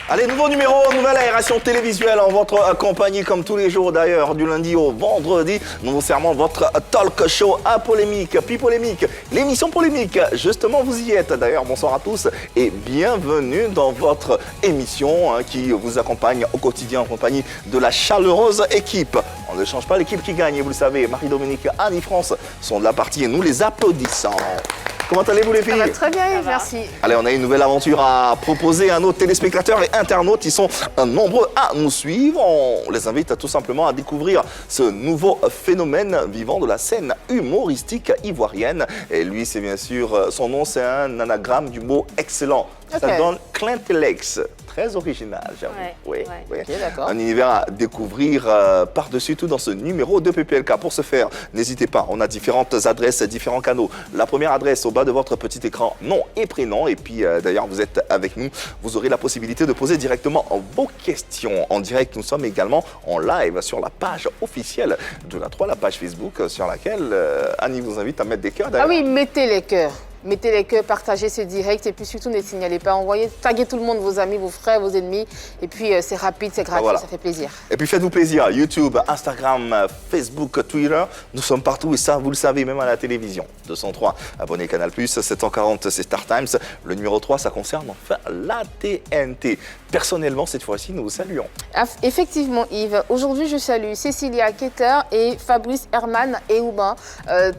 Allez, nouveau numéro, nouvelle aération télévisuelle en votre compagnie, comme tous les jours d'ailleurs, du lundi au vendredi. Nouveau serment, votre talk show à polémique, puis polémique, l'émission polémique. Justement, vous y êtes. D'ailleurs, bonsoir à tous et bienvenue dans votre émission qui vous accompagne au quotidien en compagnie de la chaleureuse équipe. On ne change pas l'équipe qui gagne, vous le savez. Marie-Dominique, Annie-France sont de la partie et nous les applaudissons. Comment allez-vous les filles? Ça va très bien, merci. Allez, on a une nouvelle aventure à proposer à nos téléspectateurs et internautes. Ils sont nombreux à nous suivre. On les invite tout simplement à découvrir ce nouveau phénomène vivant de la scène humoristique ivoirienne. Et lui, c'est bien sûr, son nom, c'est un anagramme du mot excellent. Okay. Ça donne Clintelex. Très original, j'avoue. Ouais, oui. Okay, d'accord. Un univers à découvrir par-dessus tout dans ce numéro de PPLK. Pour ce faire, n'hésitez pas, on a différentes adresses, différents canaux. La première adresse au bas de votre petit écran, nom et prénom. Et puis d'ailleurs, vous êtes avec nous, vous aurez la possibilité de poser directement vos questions. En direct, nous sommes également en live sur la page officielle de la 3, la page Facebook, sur laquelle Annie vous invite à mettre des cœurs. Ah oui, mettez les cœurs. Mettez les cœurs, partagez ce direct et puis surtout ne signalez pas. Envoyez, taguez tout le monde, vos amis, vos frères, vos ennemis. Et puis c'est rapide, c'est gratuit, voilà. Ça fait plaisir. Et puis faites-vous plaisir. YouTube, Instagram, Facebook, Twitter, nous sommes partout et ça, vous le savez, même à la télévision. 203, abonnez Canal+, 740, c'est Star Times. Le numéro 3, ça concerne enfin la TNT. Personnellement, cette fois-ci, nous vous saluons. Effectivement, Yves. Aujourd'hui, je salue Cécilia Keter et Fabrice Herman et Oubin,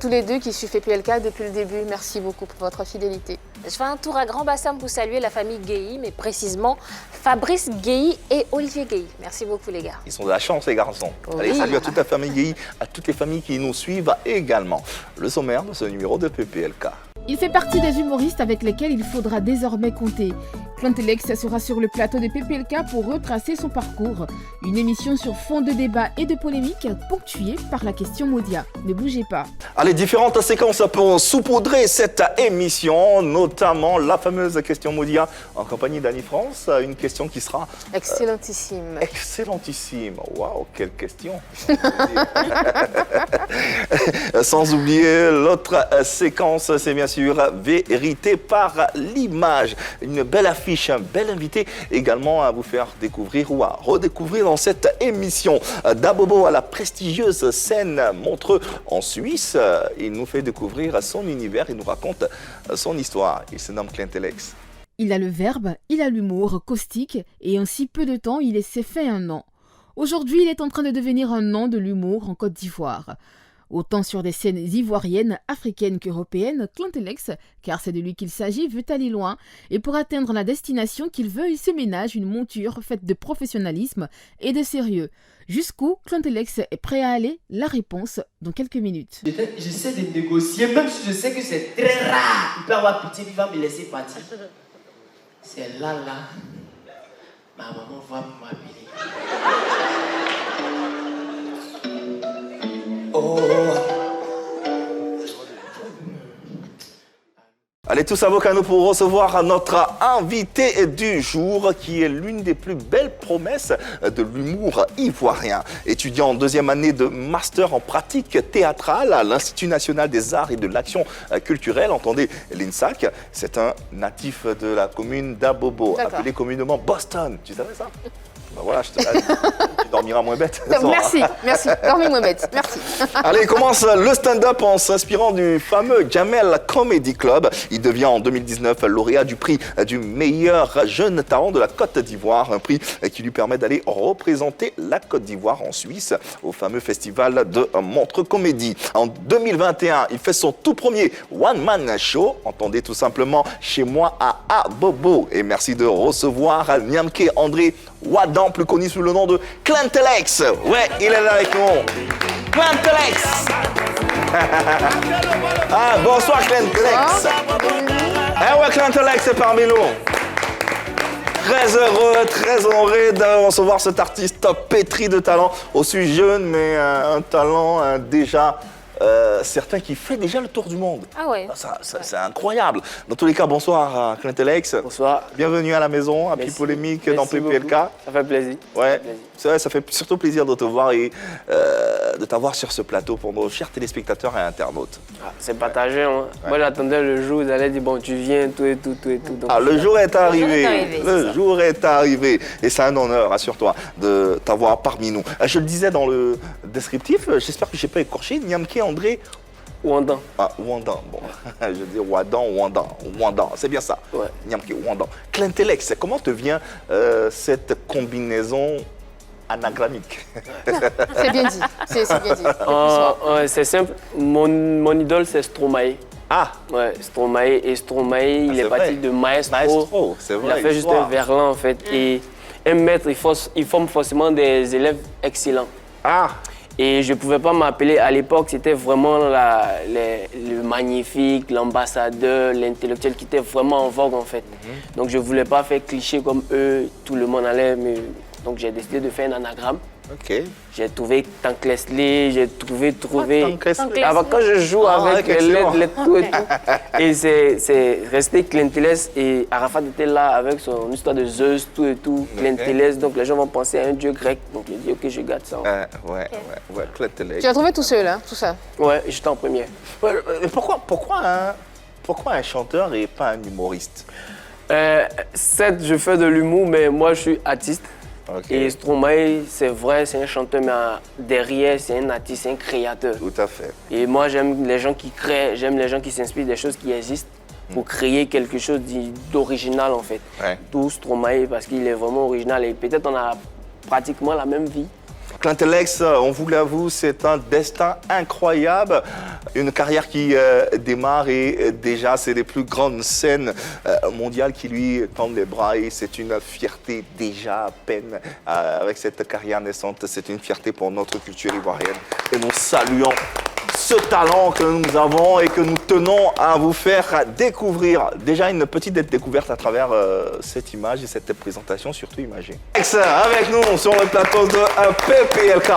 tous les deux qui suivent PPLK depuis le début. Merci beaucoup pour votre fidélité. Je fais un tour à Grand Bassam pour saluer la famille Guéhi, mais précisément Fabrice Guéhi et Olivier Guéhi. Merci beaucoup les gars. Ils sont de la chance les garçons. Oui. Allez, salut à toute la famille Guéhi, à toutes les familles qui nous suivent également. Le sommaire de ce numéro de PPLK. Il fait partie des humoristes avec lesquels il faudra désormais compter. Clintelex sera sur le plateau de PPLK pour retracer son parcours. Une émission sur fond de débat et de polémique ponctuée par la question Modia. Ne bougez pas. Allez, différentes séquences pour saupoudrer cette émission, notamment la fameuse question Modia en compagnie d'Annie-France. Une question qui sera... excellentissime. Excellentissime. Waouh, quelle question. Sans oublier l'autre séquence, c'est bien sûr Vérité par l'image. Une belle affiche, un bel invité également à vous faire découvrir ou à redécouvrir dans cette émission. Dabobo à la prestigieuse scène Montreux en Suisse. Il nous fait découvrir son univers, il nous raconte son histoire. Il se nomme Clintelex. Il a le verbe, il a l'humour caustique et en si peu de temps, il s'est fait un nom. Aujourd'hui, il est en train de devenir un nom de l'humour en Côte d'Ivoire. Autant sur des scènes ivoiriennes, africaines qu'européennes, Clintelex, car c'est de lui qu'il s'agit, veut aller loin. Et pour atteindre la destination qu'il veut, il se ménage une monture faite de professionnalisme et de sérieux. Jusqu'où Clintelex est prêt à aller? La réponse dans quelques minutes. J'essaie de négocier, même si je sais que c'est très rare. Il peut avoir pitié, il va me laisser partir. C'est là, ma maman va m'appeler. Oh. Allez tous à vos canaux pour recevoir notre invité du jour qui est l'une des plus belles promesses de l'humour ivoirien. Étudiant en deuxième année de master en pratique théâtrale à l'Institut national des arts et de l'action culturelle, entendez l'INSAC. C'est un natif de la commune d'Abobo, appelé communément Boston. Tu savais ça? Ben voilà, je te l'ai dit. Tu dormiras moins bête. Merci, dormez moins bête, merci. Allez, il commence le stand-up en s'inspirant du fameux Jamel Comedy Club. Il devient en 2019 lauréat du prix du meilleur jeune talent de la Côte d'Ivoire, un prix qui lui permet d'aller représenter la Côte d'Ivoire en Suisse au fameux festival de Montreux Comédie. En 2021, il fait son tout premier one-man show, entendez tout simplement Chez moi à Abobo. Et merci de recevoir Niamke André Wadan, plus connu sous le nom de Clintelex. Ouais, il est là avec nous. Clintelex. Ah, bonsoir Clintelex. Eh ouais, Clintelex est parmi nous. Très heureux, très honoré de recevoir cet artiste pétri de talent, aussi jeune, mais un talent déjà certains qui fait déjà le tour du monde. Ah ouais. C'est incroyable. Dans tous les cas, bonsoir à Clint Alex. Bonsoir. Bienvenue à la maison, à Merci. Plus Polémique Merci dans PPLK. beaucoup. Ça fait plaisir. Ouais, c'est vrai, ça fait surtout plaisir de te voir et de t'avoir sur ce plateau pour nos chers téléspectateurs et internautes. Ah, c'est partagé. Hein. Moi, j'attendais le jour où vous allez dire, bon, tu viens, tout et tout, tout et tout. Donc, Ah, le jour est arrivé. arrivé, c'est Le ça. jour est arrivé. Et c'est un honneur, assure-toi, de t'avoir parmi nous. Je le disais dans le descriptif, j'espère que je n'ai pas écorché, Nyamke André Ouandan. Wandan. Bon, je dis Wandan, c'est bien ça. Ouais. Nyamke Wandan. Clint Alex, comment te vient cette combinaison anagramique? C'est bien dit. C'est bien dit. Ouais, c'est simple. Mon idole, c'est Stromae. Ah, Ouais, Stromae. Et Stromae, il c'est est vrai. parti de Maestro. Maestro, c'est Il vrai. a fait juste un l'histoire. verlan, en fait. Et un maître, il forme forcément des élèves excellents. Ah, Et je ne pouvais pas m'appeler, à l'époque, c'était vraiment le magnifique, l'ambassadeur, l'intellectuel qui était vraiment en vogue en fait. Donc je ne voulais pas faire cliché comme eux, tout le monde allait me... Donc j'ai décidé de faire un anagramme. ok. J'ai trouvé Tanklesli, j'ai trouvé... Tanklesli. Avant, quand je joue Ah, avec les excellent. lettres, tout et tout. Et c'est resté Clinteles et Arafat était là avec son histoire de Zeus, tout et tout. Clinteles, donc les gens vont penser à un dieu grec. Donc j'ai dit, ok, je garde ça. Ouais, Clint Alex. Tu as trouvé tout seul, hein, tout ça. Ouais, j'étais en première. Ouais, pourquoi un chanteur et pas un humoriste? Certes, je fais de l'humour, mais moi, je suis artiste. Ok. Et Stromae, c'est vrai, c'est un chanteur, mais derrière, c'est un artiste, c'est un créateur. Tout à fait. Et moi, j'aime les gens qui créent, j'aime les gens qui s'inspirent des choses qui existent pour créer quelque chose d'original, en fait. Ouais. Tout Stromae, parce qu'il est vraiment original. Et peut-être on a pratiquement la même vie. Clint Alex, on vous l'avoue, c'est un destin incroyable. Une carrière qui démarre et déjà, c'est les plus grandes scènes mondiales qui lui tendent les bras et c'est une fierté déjà à peine avec cette carrière naissante. C'est une fierté pour notre culture ivoirienne et nous saluons ce talent que nous avons et que nous tenons à vous faire découvrir. Déjà une petite découverte à travers cette image et cette présentation, surtout imagée. Alex, avec nous sur le plateau de PPLK.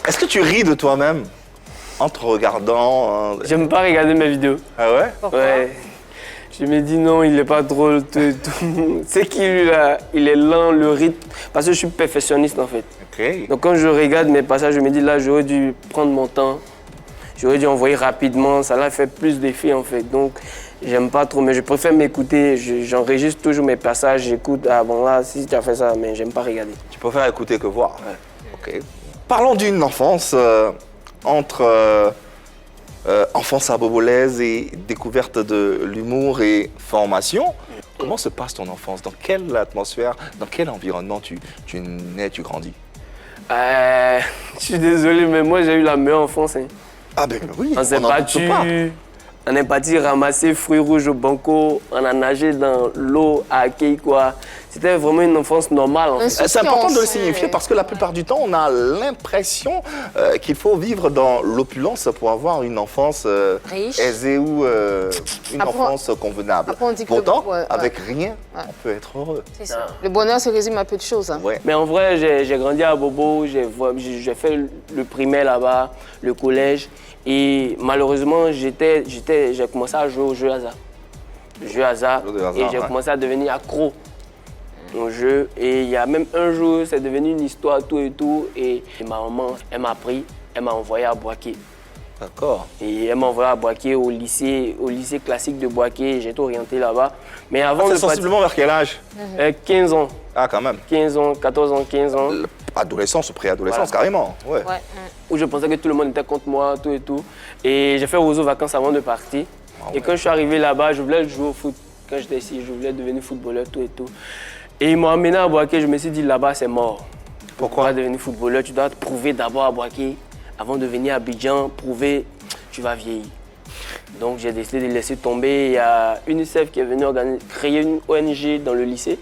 Est-ce que tu ris de toi-même en te regardant J'aime pas regarder mes vidéos. Ah ouais? Ouais. Je me dis non, il est pas drôle, tout et tout. C'est qu'il lui, là, il est lent, le rythme. Parce que je suis perfectionniste en fait. Ok. Donc quand je regarde mes passages, je me dis là, j'aurais dû prendre mon temps. J'aurais dû envoyer rapidement, ça l'a fait plus d'effet en fait. Donc j'aime pas trop, mais je préfère m'écouter. J'enregistre toujours mes passages, j'écoute. Ah bon là, si tu as fait ça, mais j'aime pas regarder. Tu préfères écouter que voir. Ok. Parlons d'une enfance entre enfance arbobolaise et découverte de l'humour et formation. Comment se passe ton enfance? Dans quelle atmosphère, dans quel environnement tu nais, tu grandis? Je suis désolé, mais moi j'ai eu la meilleure enfance. Hein. Ah ben oui, On s'est n'en doute pas. on est parti ramasser fruits rouges au banco, on a nagé dans l'eau à Akei, quoi. C'était vraiment une enfance normale. En fait. C'est important de le Insouciance, signifier parce que la plupart du temps, on a l'impression qu'il faut vivre dans l'opulence pour avoir une enfance Riche. aisée ou une Après, enfance convenable. après, on dit que Pourtant, ouais. avec rien, on peut être heureux. C'est ça. Le bonheur se résume à peu de choses. Hein. Ouais. Mais en vrai, j'ai grandi à Bobo, j'ai fait le primaire là-bas, le collège. Et malheureusement, j'ai commencé à jouer au jeu hasard. Jeu hasard. Jeu de hasard, Et j'ai ouais. commencé à devenir accro au jeu. Et il y a même un jour, c'est devenu une histoire, tout et tout. Et ma maman, elle m'a pris, elle m'a envoyé à Boaké. D'accord. Et elle m'a envoyé à Boaké, au lycée classique de Boaké. J'ai été orienté là-bas. Mais avant C'est de partir, sensiblement vers quel âge? 15 ans. Ah, quand même. 15 ans, 14 ans, 15 ans. Adolescence ou préadolescence, Voilà. carrément. Ouais. Ouais. Où je pensais que tout le monde était contre moi, tout et tout. Et j'ai fait Roseau vacances avant de partir. Et quand je suis arrivé là-bas, je voulais jouer au foot. Quand j'étais ici, je voulais devenir footballeur, tout et tout. Et ils m'ont emmené à Boaké, je me suis dit là-bas, c'est mort. Pourquoi devenir footballeur? Tu dois te prouver d'abord à Boaké, avant de venir à Abidjan, prouver, tu vas vieillir. Donc j'ai décidé de laisser tomber. Il y a UNICEF qui est venu créer une ONG dans le lycée.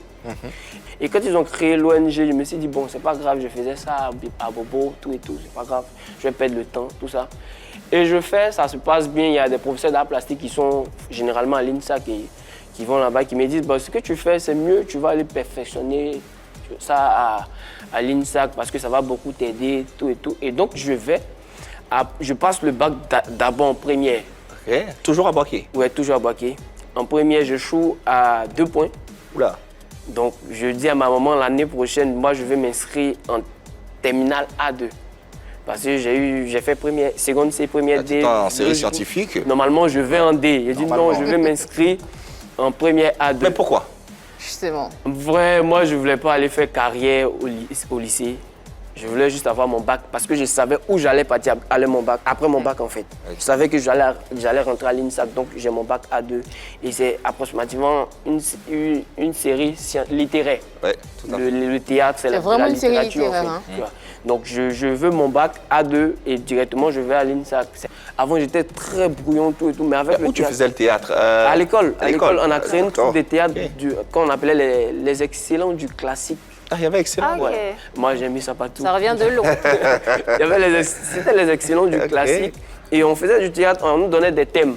Et quand ils ont créé l'ONG, je me suis dit, bon, c'est pas grave, je faisais ça à Bobo, tout et tout, c'est pas grave, je vais perdre le temps, tout ça. Et je fais, ça se passe bien, il y a des professeurs d'art plastique qui sont généralement à l'INSA qui vont là-bas, qui me disent, bon, ce que tu fais, c'est mieux, tu vas aller perfectionner ça à l'INSA parce que ça va beaucoup t'aider, tout et tout. Et donc, je vais je passe le bac d'abord en première. Ok. Toujours à Boaké. Ouais, toujours à Boaké. En première, je choue à 2 points. Oula. Donc, je dis à ma maman, l'année prochaine, moi, je vais m'inscrire en terminale A2. Parce que j'ai fait seconde C, première D. En série scientifique. Normalement, je vais en D. J'ai dit non, je vais m'inscrire en première A2. Mais pourquoi? Justement. Vrai, moi, je ne voulais pas aller faire carrière au lycée. Je voulais juste avoir mon bac parce que je savais où j'allais partir aller mon bac, après mon bac en fait. Je savais que j'allais rentrer à l'INSAC, donc j'ai mon bac A2. Et c'est approximativement une série littéraire. Ouais, tout à fait. Le théâtre, c'est vraiment la une série littérature en fait. littéraire, Tu vois. Donc je veux mon bac A2 et directement je vais à l'INSAC. Avant j'étais très brouillon tout et tout, mais avec Où tu faisais le théâtre? À l'école. À l'école. On a créé une troupe de théâtre Ok. qu'on appelait les excellents du classique. Ah, il y avait excellent. Ah, ok. Ouais. Moi j'ai mis ça partout. Ça revient de long. C'était les excellents du classique. Et on faisait du théâtre, on nous donnait des thèmes.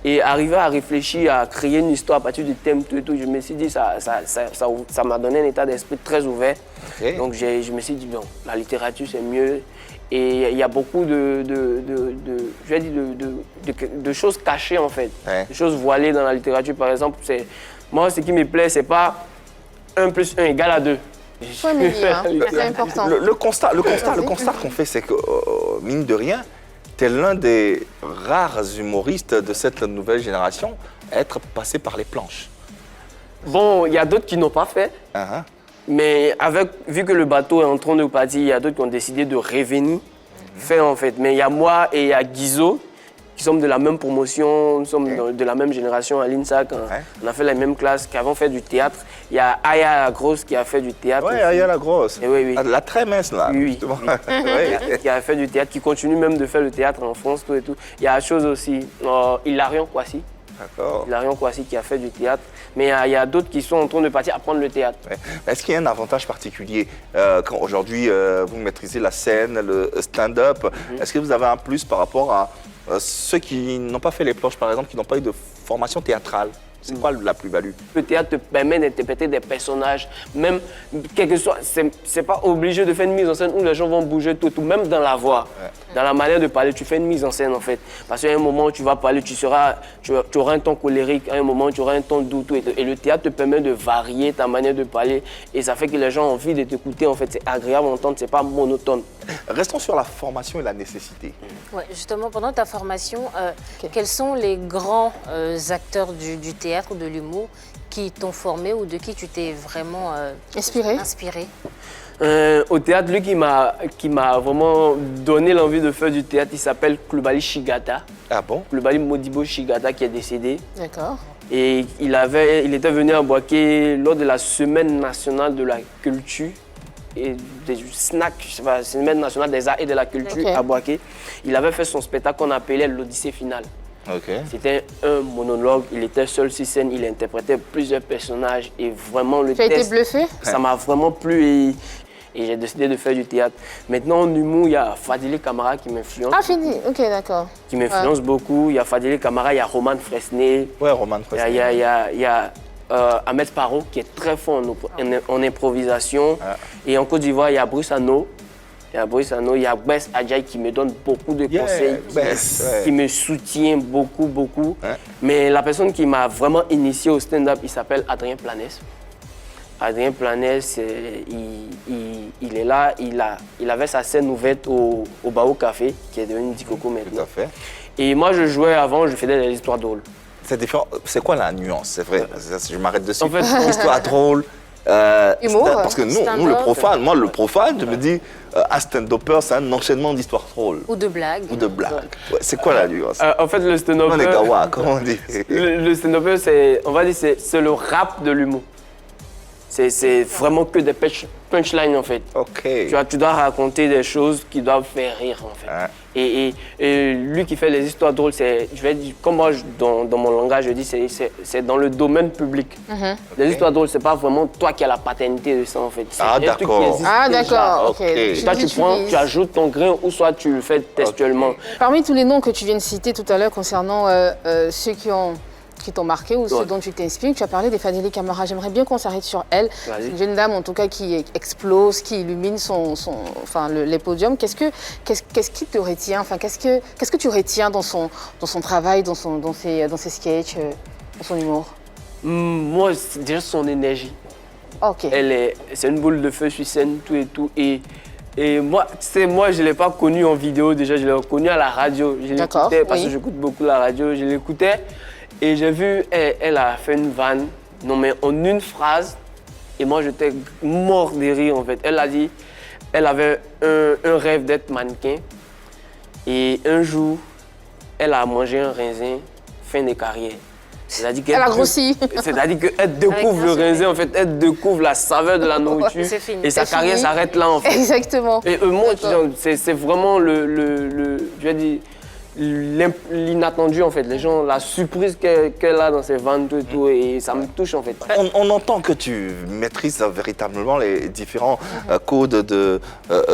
Et arriver à réfléchir, à créer une histoire à partir du thème, tout et tout, je me suis dit, ça m'a donné un état d'esprit très ouvert. Ok. Donc je me suis dit, bon, la littérature c'est mieux. Et il y a beaucoup de choses cachées en fait. Ouais. Des choses voilées dans la littérature. Par exemple, moi ce qui me plaît, c'est pas 1 + 1 = 2. Faut aimer, hein. C'est important. Le constat qu'on fait, c'est que, mine de rien, tu es l'un des rares humoristes de cette nouvelle génération à être passé par les planches. Bon, il y a d'autres qui n'ont pas fait. Uh-huh. Mais vu que le bateau est en train de partir, il y a d'autres qui ont décidé de revenir faire en fait. Mais il y a moi et il y a Guizo qui sommes de la même promotion, nous sommes de la même génération à l'INSAC. On a fait la même classe, qui avons fait du théâtre. Il y a Aya la grosse qui a fait du théâtre. Oui, aussi. Aya la grosse. Et oui, oui. La très mince là. Oui, oui. justement. Ouais. Qui a fait du théâtre, qui continue même de faire le théâtre en France, tout et tout. Il y a chose aussi, Hilarion Kouassi. D'accord. Hilarion Kouassi qui a fait du théâtre. Mais il y a d'autres qui sont en train de partir apprendre le théâtre. Ouais. Est-ce qu'il y a un avantage particulier quand aujourd'hui vous maîtrisez la scène, le stand-up? Est-ce que vous avez un plus par rapport à ceux qui n'ont pas fait les planches, par exemple, qui n'ont pas eu de formation théâtrale? C'est quoi la plus-value? Le théâtre te permet d'interpréter des personnages, même quel que soit, c'est pas obligé de faire une mise en scène où les gens vont bouger tout, même dans la voix, dans la manière de parler, tu fais une mise en scène en fait. Parce qu'à un moment où tu vas parler, tu auras un ton colérique, à un moment tu auras un ton doux, tout, et le théâtre te permet de varier ta manière de parler et ça fait que les gens ont envie de t'écouter en fait, c'est agréable d'entendre, c'est pas monotone. Restons sur la formation et la nécessité. Ouais, justement, pendant ta formation, quels sont les grands acteurs du théâtre ou de l'humour qui t'ont formé ou de qui tu t'es vraiment inspiré? Au théâtre, lui qui m'a vraiment donné l'envie de faire du théâtre, il s'appelle Klubali Shigata. Ah bon? Klubali Modibo Shigata qui est décédé. D'accord. Et il était venu à Boaké lors de la Semaine nationale de la culture et des snacks, je sais pas, Semaine nationale des arts et de la culture à Boaké. Il avait fait son spectacle qu'on appelait l'Odyssée finale. Okay. C'était un monologue, il était seul sur scène, il interprétait plusieurs personnages et vraiment le Tu as été bluffé? ça m'a vraiment plu et j'ai décidé de faire du théâtre. Maintenant en humour, il y a Fadili Camara qui m'influence. Ah, fini, ok, d'accord. Qui m'influence beaucoup, il y a Fadili Camara, il y a Roman Fresnay. Ouais, Roman Fresnay. Il y a Ahmed Paro qui est très fort en improvisation. Et en Côte d'Ivoire, il y a Bruce Ano. Il y a Bess Adjaï qui me donne beaucoup de conseils, qui me soutient beaucoup. Mais la personne qui m'a vraiment initié au stand-up, il s'appelle Adrien Planès. Adrien Planès, il est là, il avait sa scène ouverte au Bao Café, qui est devenu Dikoko maintenant. Tout à fait. Et moi, je jouais avant, je faisais des histoires drôles. C'est différent. C'est quoi la nuance? C'est vrai, je m'arrête dessus. En fait, histoire drôle. Humour, parce que nous, le profane, je me dis, un stand-upper, c'est un enchaînement d'histoires drôles. Ou de blagues. Ou de blagues. Ouais, c'est quoi la nuance? En fait, le stand-upper... Non, les gawa, comment on dit? Le stand-upper, on va dire, c'est le rap de l'humour. C'est vraiment que des punchlines, en fait. Ok. Tu dois raconter des choses qui doivent faire rire, en fait. Et lui qui fait les histoires drôles, je vais dire, comme moi, dans mon langage, je dis, c'est dans le domaine public. Les histoires drôles, c'est pas vraiment toi qui as la paternité de ça, en fait. Ah, d'accord. Ah, d'accord, ok. Toi, tu ajoutes ton grain ou soit tu le fais textuellement. Parmi tous les noms que tu viens de citer tout à l'heure concernant ceux qui ont t'ont marqué ou ce dont tu t'inspires. Tu as parlé des Fadhili Camara. J'aimerais bien qu'on s'arrête sur elle. C'est une jeune dame, en tout cas, qui explose, qui illumine les podiums. Qu'est-ce qui te retient? Enfin, qu'est-ce que tu retiens dans son travail, dans ses sketchs, dans son humour? Moi, c'est déjà son énergie. Ok. C'est une boule de feu sur scène, tout et tout. Et moi, je ne l'ai pas connue en vidéo déjà, je l'ai connue à la radio. Je l'écoutais parce que j'écoute beaucoup la radio, je l'écoutais. Et j'ai vu, elle a fait une vanne, non mais en une phrase. Et moi, j'étais mort de rire en fait. Elle a dit, elle avait un rêve d'être mannequin. Et un jour, elle a mangé un raisin, fin de carrière. Elle a grossi. C'est-à-dire qu'elle découvre le raisin, en fait, elle découvre la saveur de la nourriture. Fini. Et sa carrière s'arrête là, en fait. Exactement. Et moi, c'est vraiment je vais dire, l'inattendu, en fait. Les gens, la surprise qu'elle a dans ses vannes, tout et tout, et ça me touche, en fait. On entend que tu maîtrises véritablement les différents codes de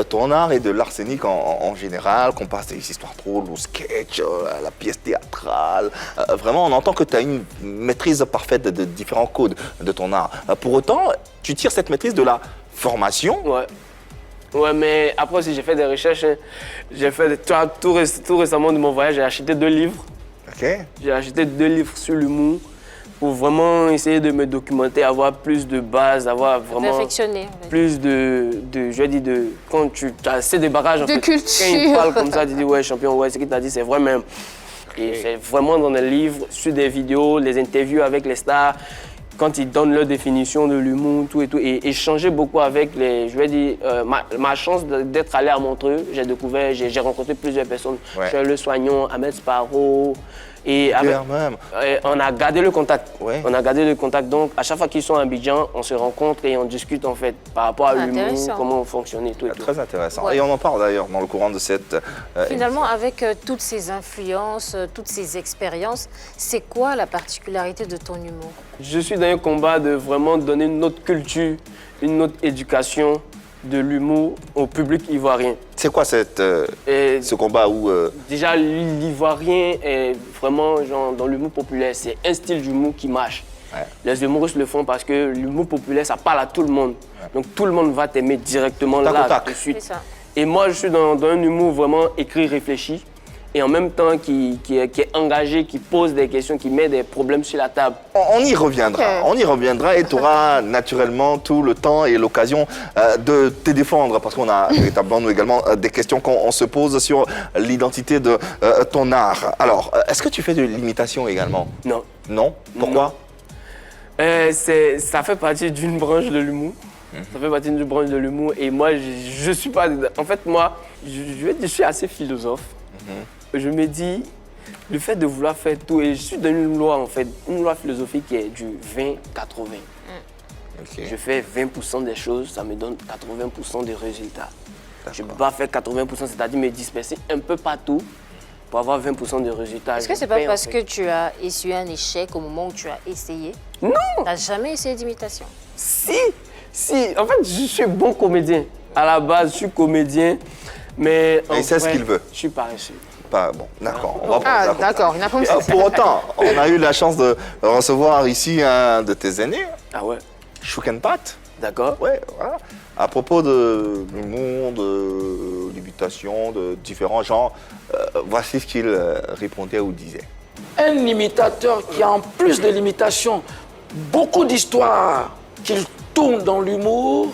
ton art et de l'arsenic en général, qu'on passe des histoires drôles au sketch, à la pièce théâtrale. Vraiment, on entend que tu as une maîtrise parfaite de différents codes de ton art. Pour autant, tu tires cette maîtrise de la formation. Ouais, mais après aussi, j'ai fait des recherches. J'ai fait, tout récemment de mon voyage, j'ai acheté 2 livres. Ok. J'ai acheté 2 livres sur l'humour pour vraiment essayer de me documenter, avoir plus de bases, avoir vraiment perfectionner, plus quand tu as assez de bagages. De culture. Quand il parle comme ça, tu dis ouais, champion, ouais, ce qu'il t'a dit, c'est vrai même. Et c'est vraiment dans des livres, sur des vidéos, les interviews avec les stars. Quand ils donnent leur définition de l'humour, tout et tout, et échanger beaucoup avec ma chance d'être allé à Montreux, j'ai rencontré plusieurs personnes, Le Soignon, Ahmed Sparrow, et on a gardé le contact. Ouais. On a gardé le contact, donc à chaque fois qu'ils sont à Abidjan, on se rencontre et on discute en fait par rapport à l'humour, comment fonctionner, tout et tout. Très intéressant. Ouais. Et on en parle d'ailleurs dans le courant de cette Finalement, avec toutes ces influences, toutes ces expériences, c'est quoi la particularité de ton humour? Je suis dans un combat de vraiment donner une autre culture, une autre éducation de l'humour au public ivoirien. C'est quoi ce combat où... Déjà, l'ivoirien est vraiment, genre, dans l'humour populaire, c'est un style d'humour qui marche. Ouais. Les humoristes le font parce que l'humour populaire, ça parle à tout le monde. Ouais. Donc tout le monde va t'aimer directement là, tout de suite. Et moi, je suis dans un humour vraiment écrit, réfléchi. Et en même temps qui est engagé, qui pose des questions, qui met des problèmes sur la table. On y reviendra et tu auras naturellement tout le temps et l'occasion de te défendre parce qu'on a véritablement nous également des questions qu'on se pose sur l'identité de ton art. Alors, est-ce que tu fais de l'imitation également? Non. Non? Pourquoi? Ça fait partie d'une branche de l'humour. Ça fait partie d'une branche de l'humour et moi, je suis pas... En fait, moi, je suis assez philosophe. Je me dis, le fait de vouloir faire tout, et je suis dans une loi en fait, une loi philosophique qui est du 20-80. Okay. Je fais 20% des choses, ça me donne 80% des résultats. Je ne peux pas faire 80%, c'est-à-dire me disperser un peu partout pour avoir 20% de résultats. Est-ce que c'est pas parce que tu as essuyé un échec au moment où tu as essayé? Non! Tu n'as jamais essayé d'imitation? Si! En fait, je suis bon comédien. À la base, je suis comédien, mais il sait ce qu'il veut. Je suis paresseux. Bon, d'accord, on va prendre ça. D'accord, il n'a pas Pour autant, on a eu la chance de recevoir ici un de tes aînés. Ah ouais? Chouk and Pat. D'accord. Ouais, voilà. À propos de l'humour, de l'imitation, de différents genres, voici ce qu'il répondait ou disait. Un imitateur qui a en plus de l'imitation beaucoup d'histoires qu'il tourne dans l'humour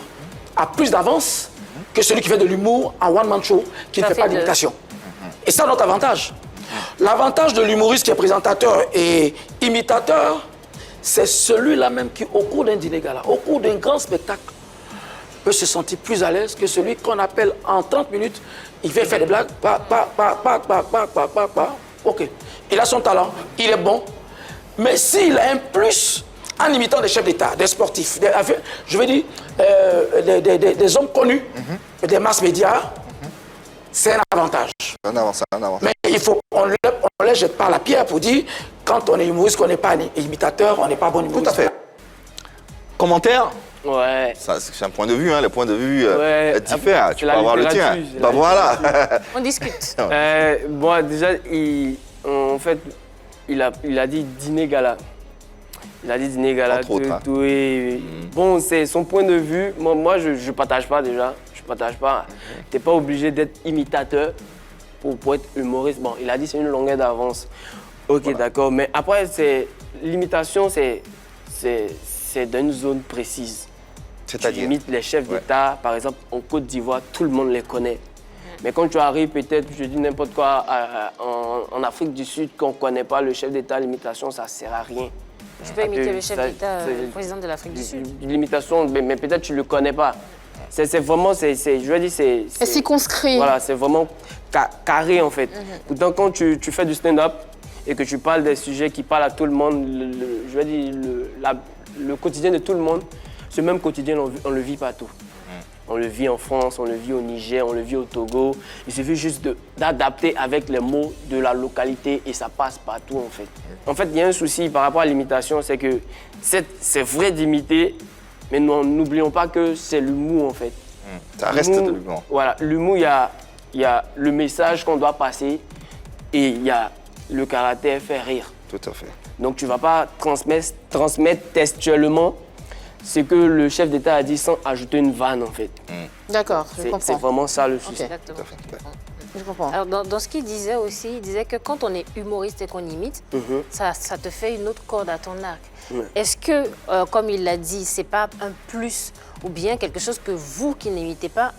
a plus d'avance que celui qui fait de l'humour en one-man show qui ne fait pas d'imitation. Et ça, notre avantage. L'avantage de l'humoriste qui est présentateur et imitateur, c'est celui-là même qui, au cours d'un dîner gala, au cours d'un grand spectacle, peut se sentir plus à l'aise que celui qu'on appelle en 30 minutes, il va faire des blagues, ok. Il a son talent, il est bon, mais s'il a un plus en imitant des chefs d'État, des sportifs, je veux dire, des hommes connus, des masses médias, c'est un avantage. Un avantage. Mais il faut qu'on ne les jette pas la pierre pour dire quand on est humoriste, qu'on n'est pas imitateur, on n'est pas bon humoriste. Tout à fait. Commentaire? Ouais. C'est un point de vue, les points de vue diffèrent. Tu peux avoir le tien. Voilà. On discute. Bon, déjà, en fait, il a dit dîner gala. Il a dit dîner gala, Entre autres, hein. tout. Et bon, c'est son point de vue. Moi je ne partage pas déjà. Je partage pas. Tu n'es pas obligé d'être imitateur pour être humoriste. Bon, il a dit c'est une longueur d'avance. Ok, voilà. D'accord. Mais après, l'imitation, c'est dans une zone précise. C'est-à-dire? Tu imites les chefs d'État, par exemple, en Côte d'Ivoire, tout le monde les connaît. Mais quand tu arrives peut-être, je dis n'importe quoi, en Afrique du Sud, qu'on ne connaît pas le chef d'État, l'imitation, ça ne sert à rien. Tu peux imiter le chef d'État, le président de l'Afrique du Sud. L'imitation, mais peut-être tu ne le connais pas. C'est vraiment, je veux dire, c'est circonscrit. Voilà, c'est vraiment carré en fait. Pourtant, quand tu fais du stand-up et que tu parles des sujets qui parlent à tout le monde, je veux dire, le quotidien de tout le monde, ce même quotidien, on ne le vit pas tout. On le vit en France, on le vit au Niger, on le vit au Togo. Il suffit juste d'adapter avec les mots de la localité et ça passe partout en fait. En fait, il y a un souci par rapport à l'imitation, c'est que c'est vrai d'imiter, mais n'oublions pas que c'est l'humour en fait. Ça reste de l'humour. Voilà, l'humour, il y a le message qu'on doit passer et il y a le caractère faire rire. Tout à fait. Donc tu ne vas pas transmettre textuellement ce que le chef d'État a dit sans ajouter une vanne en fait. D'accord, je comprends. C'est vraiment ça le souci. Exactement. Je comprends. Alors dans ce qu'il disait aussi, il disait que quand on est humoriste et qu'on imite, ça te fait une autre corde à ton arc. Est-ce que, comme il l'a dit, c'est pas un plus ou bien quelque chose que vous qui n'imitez pas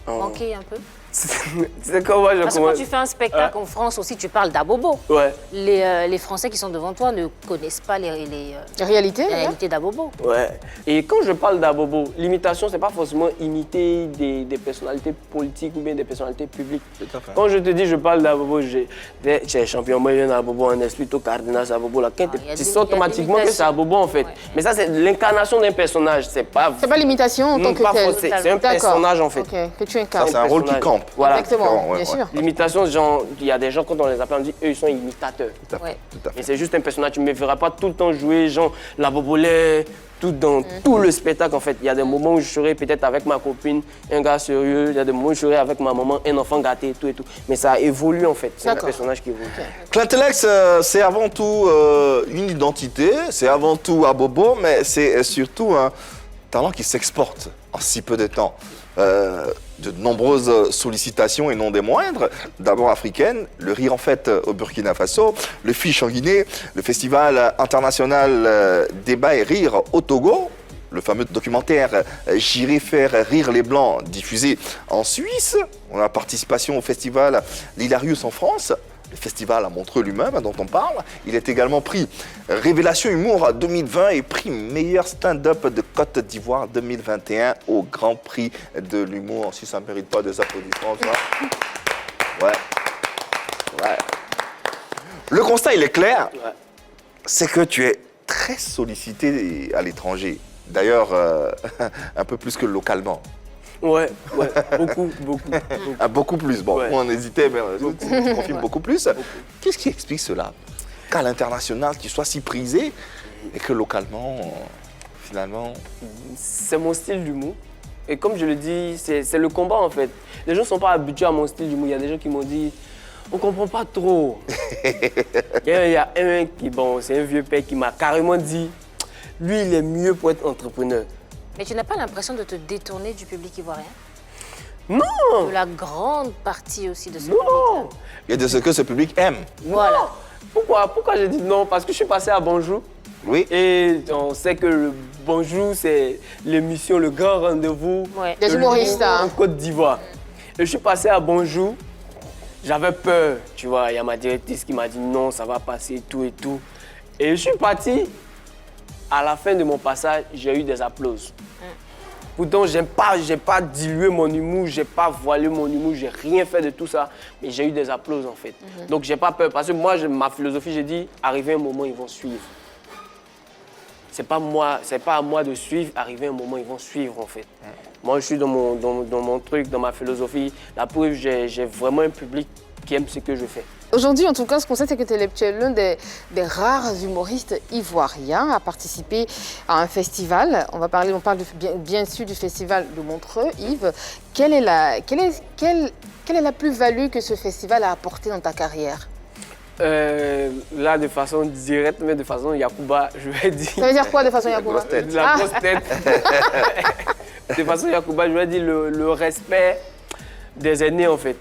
manquez un peu? C'est comment je Parce que quand tu fais un spectacle en France aussi, tu parles d'Abobo. Ouais. Les Français qui sont devant toi ne connaissent pas les réalités d'Abobo. Ouais. Et quand je parle d'Abobo, l'imitation, c'est pas forcément imiter des personnalités politiques ou bien des personnalités publiques. Quand je te dis je parle d'Abobo, j'ai champion moyen d'Abobo, un Espirito Cardenas Abobo, là, tu sais automatiquement que c'est Abobo en fait. Ouais. Mais ça, c'est l'incarnation d'un personnage, c'est pas l'imitation en tant que tel. C'est un personnage en fait. Okay. Que tu incarnes. Ça, c'est un rôle qui campe. Voilà. Exactement, bien sûr. L'imitation, il y a des gens, quand on les appelle, on dit eux, ils sont imitateurs. Tout à fait. Et c'est juste un personnage. Tu ne me verras pas tout le temps jouer, genre, la bobolée, dans tout le spectacle, en fait. Il y a des moments où je serai peut-être avec ma copine, un gars sérieux. Il y a des moments où je serai avec ma maman, un enfant gâté, tout et tout. Mais ça évolue, en fait. C'est un personnage qui évolue. Clintellex, c'est avant tout une identité, c'est avant tout Abobo, mais c'est surtout un talent qui s'exporte en si peu de temps. De nombreuses sollicitations et non des moindres, d'abord africaines, le rire en fête au Burkina Faso, le fiche en Guinée, le festival international Débat et Rire au Togo, le fameux documentaire J'irai faire rire les Blancs diffusé en Suisse, on a participation au festival L'Hilarius en France, le festival à Montreux lui-même dont on parle. Il est également prix Révélation Humour 2020 et prix meilleur stand-up de Côte d'Ivoire 2021 au Grand Prix de l'humour. Si ça ne mérite pas des applaudissements, ça. Ouais. Le constat, il est clair. C'est que tu es très sollicité à l'étranger. D'ailleurs, un peu plus que localement. Ouais, beaucoup. Beaucoup plus. Bon, on hésitait, mais tu confirmes beaucoup plus. Qu'est-ce qui explique cela? Qu'à l'international, tu sois si prisé et que localement, finalement... C'est mon style d'humour. Et comme je le dis, c'est le combat en fait. Les gens ne sont pas habitués à mon style d'humour. Il y a des gens qui m'ont dit, on ne comprend pas trop. Il y a un qui, c'est un vieux père qui m'a carrément dit, lui, il est mieux pour être entrepreneur. Mais tu n'as pas l'impression de te détourner du public ivoirien? Non! De la grande partie aussi de ce public. Il y a de ce que ce public aime. Voilà. Non. Pourquoi j'ai dit non? Parce que je suis passé à Bonjour. Oui. Et on sait que le Bonjour, c'est l'émission, le grand rendez-vous des humoristes en Côte d'Ivoire. Et je suis passé à Bonjour. J'avais peur, tu vois. Il y a ma directrice qui m'a dit non, ça va passer, tout et tout. Et je suis parti. À la fin de mon passage, j'ai eu des applaudissements. Pourtant, je n'ai pas dilué mon humour, je n'ai pas voilé mon humour, je n'ai rien fait de tout ça. Mais j'ai eu des applaudissements en fait. Donc, je n'ai pas peur. Parce que moi, ma philosophie, j'ai dit, arrivé un moment, ils vont suivre. C'est pas à moi de suivre, arrivé un moment, ils vont suivre en fait. Moi, je suis dans mon truc, dans ma philosophie. La preuve, j'ai vraiment un public qui aime ce que je fais. Aujourd'hui, en tout cas, ce qu'on sait, c'est que tu es l'un des rares humoristes ivoiriens à participer à un festival. On parle bien sûr du festival de Montreux. Yves, quelle est la plus-value que ce festival a apportée dans ta carrière? Là, de façon directe, mais de façon Yacouba, je vais dire... Ça veut dire quoi de façon Yacouba? grosse tête. La grosse tête. De façon Yacouba, je vais dire le respect des aînés, en fait.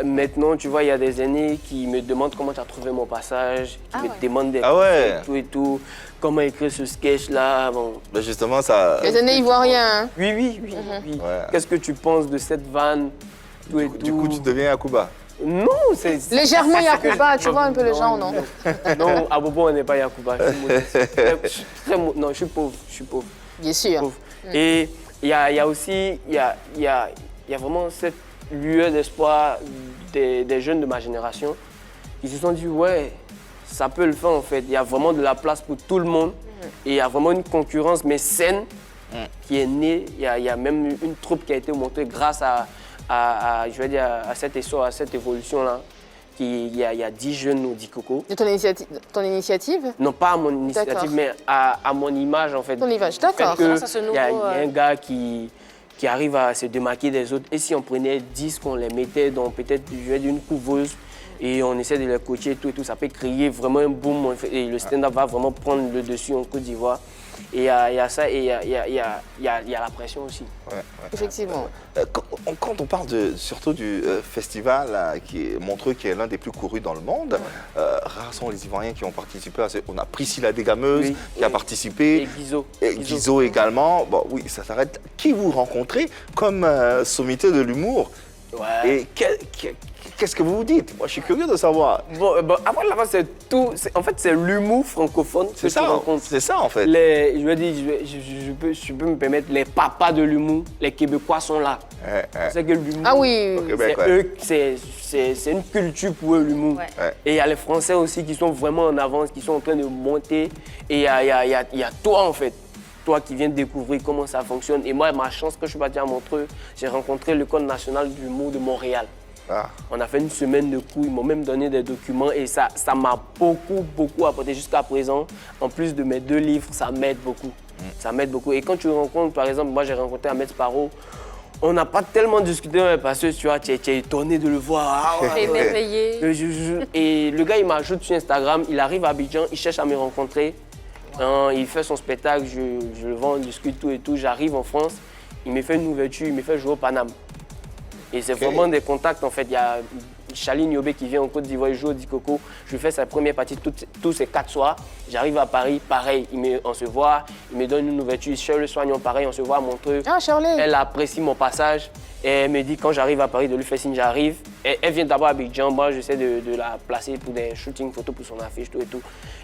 Maintenant, tu vois, il y a des aînés qui me demandent comment tu as trouvé mon passage, qui me demandent des conseils, tout et tout, comment écrire ce sketch-là. Bon. Ben justement, ça... Les aînés ivoiriens. Hein. Oui. Ouais. Qu'est-ce que tu penses de cette vanne, tout et tout? Du coup, tu deviens Yacouba. Non, c'est... Légèrement Yacouba, tu vois un peu le genre, non? Non, à Bobo, on n'est pas Yacouba. Non, je suis pauvre. Bien sûr. Pauvre. Et il y a aussi, il y a vraiment cette lueur d'espoir des jeunes de ma génération qui se sont dit, ouais, ça peut le faire en fait. Il y a vraiment de la place pour tout le monde. Et il y a vraiment une concurrence, mais saine, qui est née. Il y a même une troupe qui a été montée grâce je vais dire, à cet essor, à cette évolution-là. Il y a 10 jeunes au Dikoko. De ton initiative? Non, pas à mon initiative, mais à mon image, en fait. Ton image, d'accord. Il y a un gars qui arrive à se démarquer des autres. Et si on prenait 10, qu'on les mettait dans peut-être, je vais dire, une couveuse, et on essaie de les coacher, tout et tout, ça peut créer vraiment un boom. Et le stand-up va vraiment prendre le dessus en Côte d'Ivoire. Et il y a ça, et il y a la pression aussi. Ouais. Effectivement. Quand on parle surtout du festival qui est Montreux, qui est l'un des plus courus dans le monde, rares sont les Ivoiriens qui ont participé à on a Priscilla Desgameuses qui a participé. Et Guizot. Et Guizot également. Bon, oui, ça s'arrête. Qui vous rencontrez comme sommité de l'humour? Ouais. Et qu'est-ce que vous vous dites? Moi, je suis curieux de savoir. Bon, après, là-bas, c'est tout. En fait, c'est l'humour francophone que tu rencontres. C'est ça, en fait. Je veux dire, je peux me permettre, les papas de l'humour, les Québécois sont là. C'est que l'humour, Ah oui. c'est une culture pour eux, l'humour. Ouais. Et il y a les Français aussi qui sont vraiment en avance, qui sont en train de monter. Et il y a toi, en fait. Toi qui viens de découvrir comment ça fonctionne. Et moi, ma chance, quand je suis parti à Montreux, j'ai rencontré l'École nationale de l'humour de Montréal. On a fait une semaine de cours, ils m'ont même donné des documents et ça m'a beaucoup apporté jusqu'à présent. En plus de mes 2 livres, ça m'aide beaucoup. Ça m'aide beaucoup. Et quand tu rencontres, par exemple, moi j'ai rencontré Ahmed Sparrow, on n'a pas tellement discuté parce que tu es étonné de le voir. Émerveillé. Et le gars, il m'ajoute sur Instagram, il arrive à Abidjan, il cherche à me rencontrer. Il fait son spectacle, je le vends, on discute tout et tout. J'arrive en France, il me fait une ouverture, il me fait jouer au Paname. Et c'est vraiment des contacts en fait. Il y a Chaline Yobé qui vient en Côte d'Ivoire, il joue au Dikoko. Je lui fais sa première partie tous ces 4 soirs. J'arrive à Paris, pareil, on se voit, il me donne une ouverture. Shirley Soignon, pareil, on se voit à Montreux. Ah, Shirley. Elle apprécie mon passage et elle me dit quand j'arrive à Paris de lui faire signe, j'arrive. Elle vient d'abord à Abidjan, moi j'essaie de la placer pour des shootings photos pour son affiche, tout et tout.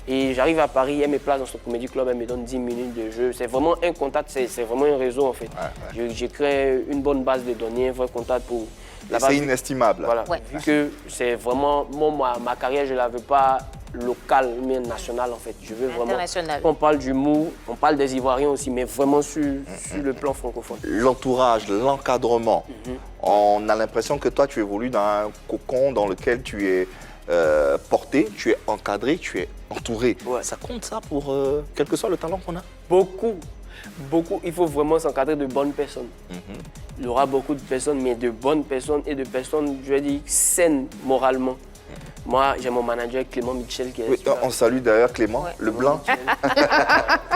Et j'arrive à Paris, elle me place dans son comédie club, elle me donne 10 minutes de jeu. C'est vraiment un contact, c'est vraiment un réseau en fait. J'ai créé une bonne base de données, un vrai contact pour... C'est inestimable. Voilà, vu que c'est vraiment... ma carrière, je ne la veux pas locale, mais nationale en fait. Je veux vraiment... On parle d'humour, on parle des Ivoiriens aussi, mais vraiment sur le plan francophone. L'entourage, l'encadrement. On a l'impression que toi, tu évolues dans un cocon dans lequel tu es porté, tu es encadré, tu es entouré. Ça compte ça pour quel que soit le talent qu'on a? Beaucoup. Il faut vraiment s'encadrer de bonnes personnes. Il y aura beaucoup de personnes, mais de bonnes personnes et de personnes, je vais dire, saines moralement. Moi, j'ai mon manager Clément Mitchell qui est... on salue d'ailleurs Clément, le blanc.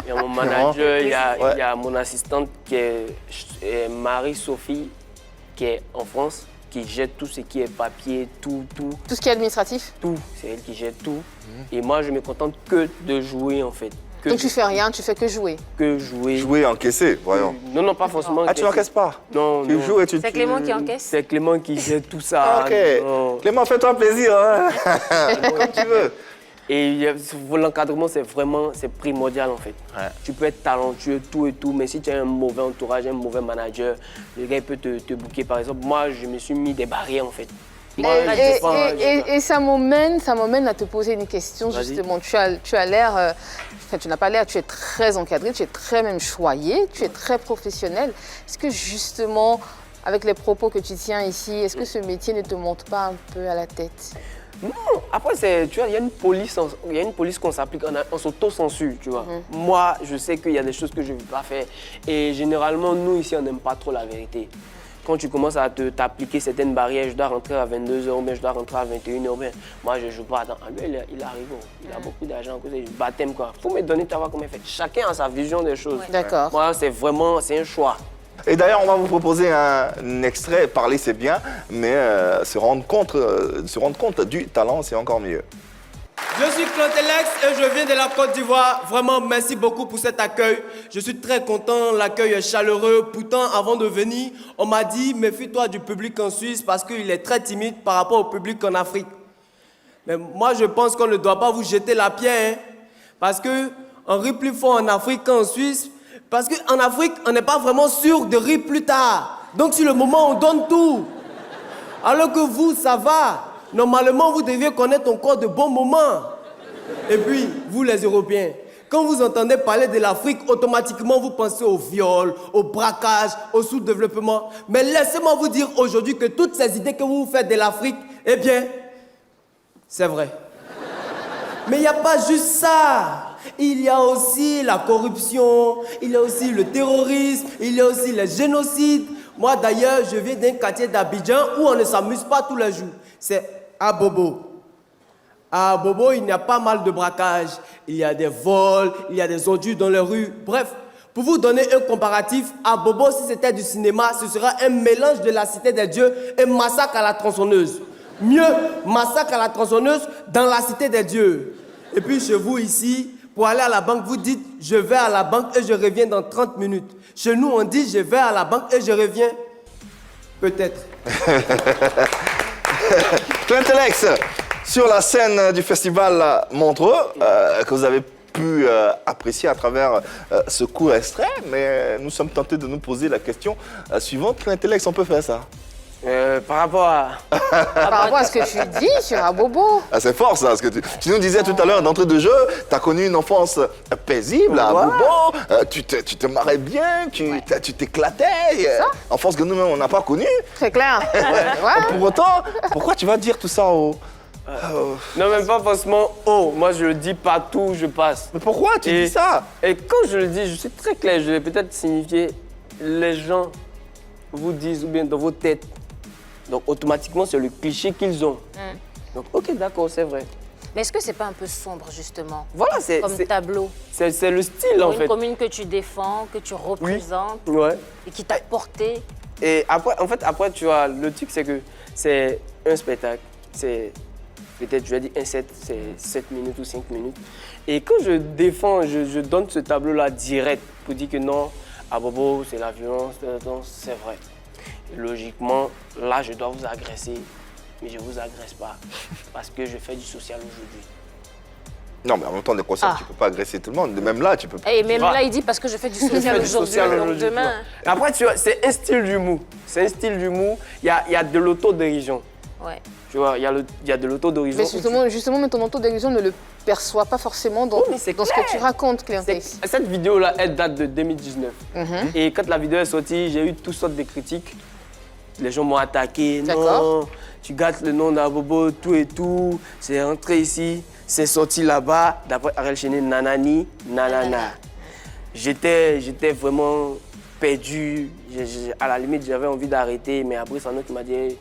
Il y a mon manager, il y a mon assistante qui est Marie-Sophie, qui est en France, qui gère tout ce qui est papier, tout. Tout ce qui est administratif? Tout, c'est elle qui gère tout. Et moi, je me contente que de jouer en fait. Donc tu fais rien, tu fais que jouer? Que jouer. Jouer, encaisser, voyons. Non, pas forcément. Ah, tu n'encaisses pas? Non, tu joues et tu... C'est Clément qui encaisse? C'est Clément qui gère tout ça. Ok. Non. Clément, fais-toi plaisir, hein. Comme tu veux. Et l'encadrement, c'est primordial en fait. Tu peux être talentueux, tout et tout, mais si tu as un mauvais entourage, un mauvais manager, le gars il peut te booker. Par exemple, moi, je me suis mis des barrières en fait. Et ça m'emmène à te poser une question justement. Tu as l'air, tu n'as pas l'air, tu es très encadré, tu es très même choyé, tu es très professionnel. Est-ce que justement, avec les propos que tu tiens ici, est-ce que ce métier ne te monte pas un peu à la tête? Non, après, tu vois, il y a une police qu'on s'applique, on s'auto-censure, tu vois. Moi, je sais qu'il y a des choses que je ne veux pas faire. Et généralement, nous, ici, on n'aime pas trop la vérité. quand tu commences à t'appliquer certaines barrières, je dois rentrer à 22h ou bien je dois rentrer à 21h, bien moi je joue pas. Attends, lui, il arrive, il a beaucoup d'argent, c'est du baptême quoi. Faut me donner ta voix comment il fait. Chacun a sa vision des choses. D'accord. Moi, c'est un choix. Et d'ailleurs, on va vous proposer un extrait. Parler, c'est bien, mais se rendre compte du talent, c'est encore mieux. Je suis Clotelex et je viens de la Côte d'Ivoire. Vraiment, merci beaucoup pour cet accueil. Je suis très content, l'accueil est chaleureux. Pourtant, avant de venir, on m'a dit, méfie-toi du public en Suisse parce qu'il est très timide par rapport au public en Afrique. Mais moi, je pense qu'on ne doit pas vous jeter la pierre, hein, parce qu'on rit plus fort en Afrique qu'en Suisse. Parce qu'en Afrique, on n'est pas vraiment sûr de rire plus tard. Donc, sur le moment, on donne tout. Alors que vous, ça va. Normalement, vous deviez connaître encore de bons moments. Et puis, vous les Européens, quand vous entendez parler de l'Afrique, automatiquement, vous pensez au viol, au braquage, au sous-développement. Mais laissez-moi vous dire aujourd'hui que toutes ces idées que vous vous faites de l'Afrique, eh bien, c'est vrai. Mais il n'y a pas juste ça. Il y a aussi la corruption, il y a aussi le terrorisme, il y a aussi les génocides. Moi, d'ailleurs, je viens d'un quartier d'Abidjan où on ne s'amuse pas tous les jours. C'est à Bobo. À Bobo, il y a pas mal de braquages. Il y a des vols, il y a des ordures dans les rues. Bref, pour vous donner un comparatif, à Bobo, si c'était du cinéma, ce sera un mélange de la Cité des Dieux et Massacre à la tronçonneuse. Mieux, Massacre à la tronçonneuse dans la Cité des Dieux. Et puis chez vous ici, pour aller à la banque, vous dites « je vais à la banque et je reviens dans 30 minutes ». Chez nous, on dit « je vais à la banque et je reviens peut-être ». Clotelex, sur la scène du festival Montreux, que vous avez pu apprécier à travers ce court extrait, mais nous sommes tentés de nous poser la question suivante. Clotelex, on peut faire ça? Par rapport à... Par rapport à ce que tu dis sur Abobo. Ah, c'est fort ça, ce que tu nous disais tout à l'heure d'entrée de jeu, tu as connu une enfance paisible à Abobo, tu te marrais bien, tu t'éclatais, enfance que nous-mêmes on n'a pas connue. C'est clair. Ouais. Pour autant, pourquoi tu vas dire tout ça Non, même pas forcément « oh ». Moi, je le dis partout où je passe. Mais pourquoi tu dis ça? Et quand je le dis, je suis très clair, je vais peut-être signifier les gens vous disent ou bien dans vos têtes. Donc, automatiquement, c'est le cliché qu'ils ont. Donc, ok, d'accord, c'est vrai. Mais est-ce que c'est pas un peu sombre, justement? Voilà, c'est... Comme tableau. C'est le style, en Une fait. commune que tu défends, que tu représentes, Ouais. et qui t'a porté. Et après, en fait, après, tu vois, le truc, c'est que c'est un spectacle. C'est peut-être, je vais dire, un set, c'est 7 minutes ou 5 minutes. Et quand je défends, je donne ce tableau-là direct pour dire que non, à Bobo, c'est la violence, c'est vrai. Et logiquement, là, je dois vous agresser, mais je ne vous agresse pas parce que je fais du social aujourd'hui. Non, mais en même temps, des concerts, tu ne peux pas agresser tout le monde. Même là, tu peux pas. Et même là, il dit parce que je fais du social aujourd'hui, donc demain. Après, tu vois, c'est un style d'humour. C'est un style d'humour. Il y a de l'autodérision. Ouais. Tu vois, il y a de l'autodérision. Mais justement, mais ton autodérision ne le perçoit pas forcément dans, dans ce que tu racontes, Clotelex. Cette vidéo-là, elle date de 2019. Et quand la vidéo est sortie, j'ai eu toutes sortes de critiques. Les gens m'ont attaqué. Non, tu gâtes le nom d'Abobo, tout et tout. C'est rentré ici, c'est sorti là-bas. D'après Ariel Cheney, nanani, nanana. J'étais vraiment perdu. À la limite, j'avais envie d'arrêter. Mais après, c'est un autre qui m'a dit hey,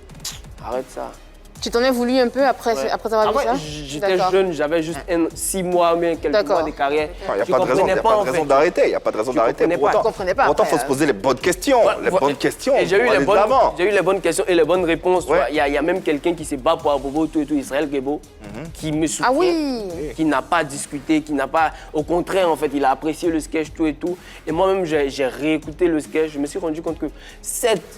arrête ça. Tu t'en es voulu un peu après avoir vu ça? J'étais jeune, j'avais juste 6 mois, mais quelques mois de carrière. Il n'y a pas de raison d'arrêter. Il n'y a pas de raison d'arrêter. Pour autant, il faut se poser les bonnes questions. Les bonnes questions. Et j'ai eu les bonnes questions et les bonnes réponses. Il y a même quelqu'un qui se bat pour Abobo, tout et tout, Israël Gebo, qui me soutient, qui n'a pas discuté, qui n'a pas... Au contraire, en fait, il a apprécié le sketch, tout et tout. Et moi-même, j'ai réécouté le sketch. Je me suis rendu compte que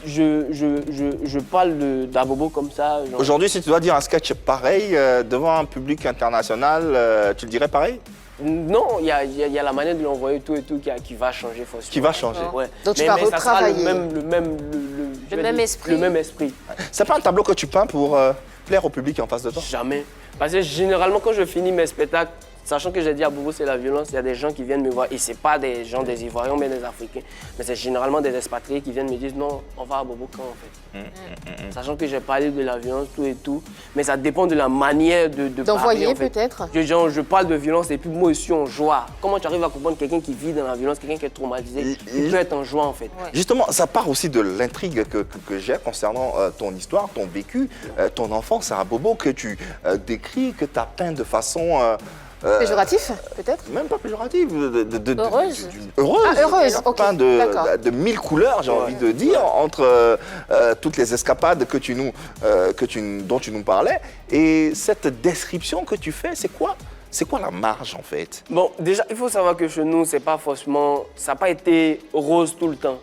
je parle d'Abobo comme ça. Aujourd'hui, si tu dois dire un sketch pareil devant un public international, tu le dirais pareil? Non, il y a la manière de l'envoyer tout et tout qui va changer forcément. Qui va changer. Ouais. Donc tu vas retravailler. Le même esprit. Le même esprit. C'est pas un tableau que tu peins pour plaire au public en face de toi? Jamais. Parce que généralement, quand je finis mes spectacles, sachant que j'ai dit à Bobo c'est la violence, il y a des gens qui viennent me voir et c'est pas des gens des Ivoiriens ou bien des Africains, mais c'est généralement des expatriés qui viennent me dire non, on va à Bobo quand en fait. Sachant que j'ai parlé de la violence, tout et tout, mais ça dépend de la manière de d'envoyer parler, en fait. peut-être. Je parle de violence et puis moi aussi en joie. Comment tu arrives à comprendre quelqu'un qui vit dans la violence, quelqu'un qui est traumatisé, il peut être en joie en fait. Ouais. Justement, ça part aussi de l'intrigue que j'ai concernant ton histoire, ton vécu, ton enfance à Bobo que tu décris, que tu as peint de façon... Péjoratif, peut-être. Même pas péjorative, Heureuse. Heureuse. Ah, heureuse, ok, Peint d'accord. de mille couleurs, j'ai envie de dire, entre toutes les escapades dont tu nous parlais. Et cette description que tu fais, c'est quoi? C'est quoi la marge en fait? Bon, déjà, il faut savoir que chez nous, c'est pas forcément, ça n'a pas été rose tout le temps.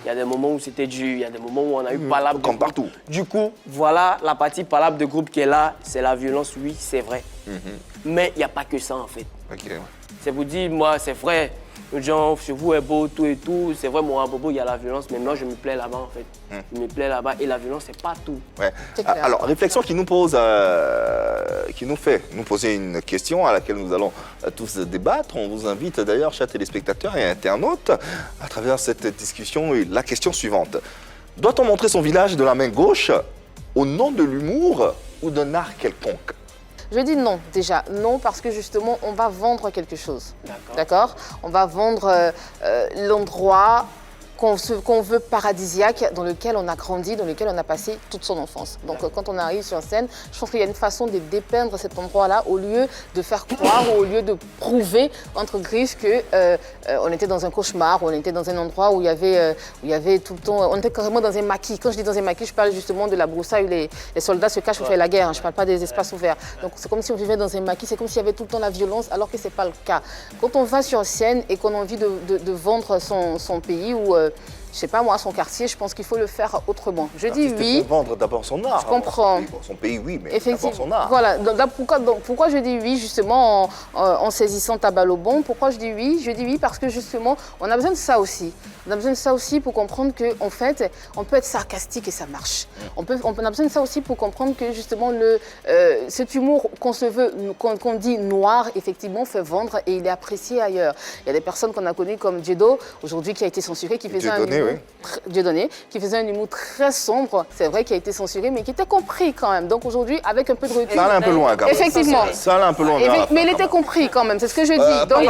Il y a des moments où c'était dur, il y a des moments où on a eu palabre. Comme partout. Du coup, voilà la partie palabre de groupe qui est là, c'est la violence, oui, c'est vrai. Mais il n'y a pas que ça en fait. Ok. C'est pour dire, moi, c'est vrai, les gens, chez vous est beau, tout et tout. C'est vrai, moi, à Bobo, il y a la violence, mais moi, je me plais là-bas en fait. Je me plais là-bas et la violence, c'est pas tout. Ouais. C'est clair. Alors, réflexion qui nous fait nous poser une question à laquelle nous allons tous débattre. On vous invite d'ailleurs, chers téléspectateurs et internautes, à travers cette discussion, la question suivante. Doit-on montrer son village de la main gauche au nom de l'humour ou d'un art quelconque? Je dis non, déjà. Non, parce que justement, on va vendre quelque chose. D'accord. D'accord? On va vendre l'endroit qu'on veut paradisiaque, dans lequel on a grandi, dans lequel on a passé toute son enfance. Donc quand on arrive sur scène, je pense qu'il y a une façon de dépeindre cet endroit-là au lieu de faire croire ou au lieu de prouver, entre griffes, qu'on était dans un cauchemar, ou on était dans un endroit où il y avait tout le temps... On était carrément dans un maquis. Quand je dis dans un maquis, je parle justement de la broussaille où les soldats se cachent pour faire la guerre. Hein. Je ne parle pas des espaces ouverts. Donc c'est comme si on vivait dans un maquis, c'est comme s'il y avait tout le temps la violence, alors que ce n'est pas le cas. Quand on va sur scène et qu'on a envie de vendre son pays ou... je sais pas moi, son quartier, je pense qu'il faut le faire autrement. Je dis oui. Vendre d'abord son art. Je comprends. Son pays, oui, mais Effectivement. d'abord son art. Voilà. Pourquoi je dis oui, justement, en saisissant ta balle au bon? Pourquoi je dis oui? Je dis oui parce que justement, on a besoin de ça aussi. On a besoin de ça aussi pour comprendre qu'en fait, on peut être sarcastique et ça marche. On a besoin de ça aussi pour comprendre que justement, cet humour qu'on dit noir, effectivement, fait vendre et il est apprécié ailleurs. Il y a des personnes qu'on a connues comme Diedo, aujourd'hui qui a été censuré, qui faisait Dieudonné, qui faisait un humour très sombre, c'est vrai, qui a été censuré, mais qui était compris quand même. Donc aujourd'hui, avec un peu de recul... Ça allait un peu loin quand même. Effectivement. Ça allait un peu loin. Mais il était compris quand même, c'est ce que je dis. Donc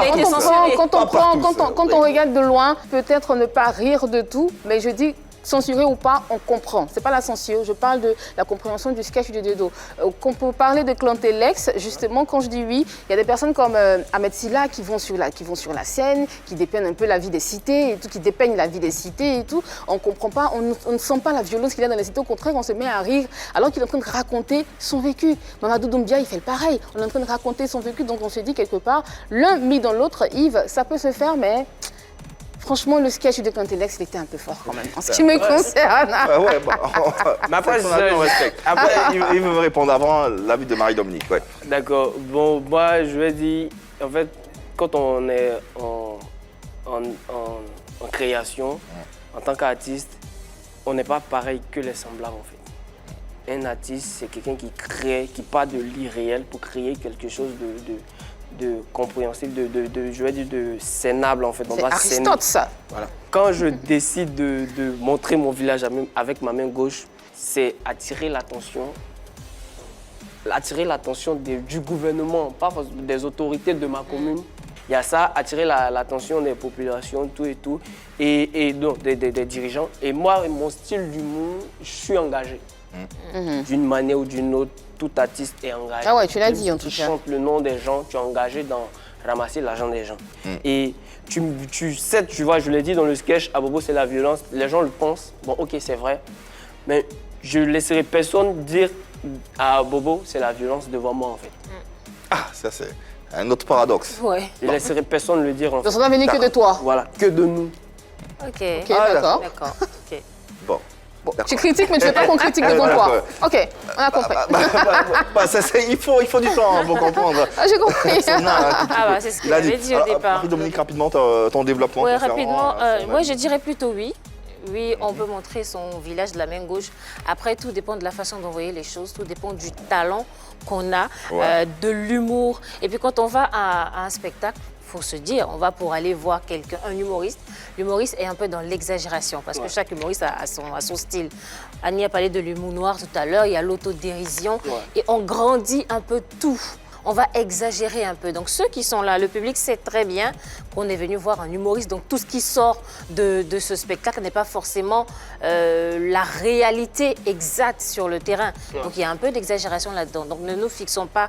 quand on regarde de loin, peut-être ne pas rire de tout, mais je dis... Censuré ou pas, on comprend. C'est pas la censure, je parle de la compréhension du sketch de Diedo. Qu'on peut parler de Clantélex, justement, quand je dis oui, il y a des personnes comme Ahmed Silla qui vont sur la scène, qui dépeignent un peu la vie des cités et tout, qui dépeignent la vie des cités et tout. On comprend pas, on ne sent pas la violence qu'il y a dans les cités. Au contraire, on se met à rire alors qu'il est en train de raconter son vécu. Mamadou Doumbia, il fait le pareil. On est en train de raconter son vécu, donc on se dit quelque part, l'un mis dans l'autre, Yves, ça peut se faire, mais... Franchement, le sketch de Clantélex, il était un peu fort quand même, en ce qui me concerne. Mais après, on respecte. Après, il veut me répondre avant l'avis de Marie-Dominique. Ouais. D'accord. Bon, moi, je vais dire, en fait, quand on est en création, en tant qu'artiste, on n'est pas pareil que les semblables, en fait. Un artiste, c'est quelqu'un qui crée, qui part de l'irréel pour créer quelque chose de compréhensible, je vais dire de scénable en fait. C'est Aristote ça. Voilà. Quand je décide de montrer mon village avec ma main gauche, c'est attirer l'attention du gouvernement, pas des autorités de ma commune. Il y a ça, attirer l'attention des populations, tout et tout, et donc des dirigeants. Et moi, mon style d'humour, je suis engagé. D'une manière ou d'une autre, tout artiste est engagé. Ah ouais, tu l'as dit en tout cas. Tu chantes le nom des gens, tu es engagé dans ramasser l'argent des gens. Et tu sais, tu vois, je l'ai dit dans le sketch, à Bobo c'est la violence, les gens le pensent, bon ok c'est vrai, mais je ne laisserai personne dire à Bobo c'est la violence devant moi en fait. Ah, ça c'est un autre paradoxe. Ouais. Je ne laisserai personne le dire en fait. Donc ça n'a venu que de toi. Voilà, que de nous. Ok. Ok, d'accord. D'accord. Ok. Bon. Tu critiques, mais tu ne veux pas qu'on critique devant toi. Ok, on a compris. Il faut du temps pour comprendre. Ah, j'ai compris. C'est ce qu'il avait dit au départ. Dominique, rapidement, ton développement. Oui, rapidement. Moi, je dirais plutôt oui. Oui, on peut montrer son village de la main gauche. Après, tout dépend de la façon d'envoyer les choses, tout dépend du talent qu'on a, de l'humour. Et puis quand on va à un spectacle, il faut se dire, on va pour aller voir quelqu'un, un humoriste. L'humoriste est un peu dans l'exagération parce que chaque humoriste a son style. Annie a parlé de l'humour noir tout à l'heure, il y a l'autodérision et on grandit un peu tout. On va exagérer un peu. Donc ceux qui sont là, le public sait très bien qu'on est venu voir un humoriste. Donc tout ce qui sort de ce spectacle n'est pas forcément la réalité exacte sur le terrain. Donc il y a un peu d'exagération là-dedans. Donc ne nous fixons pas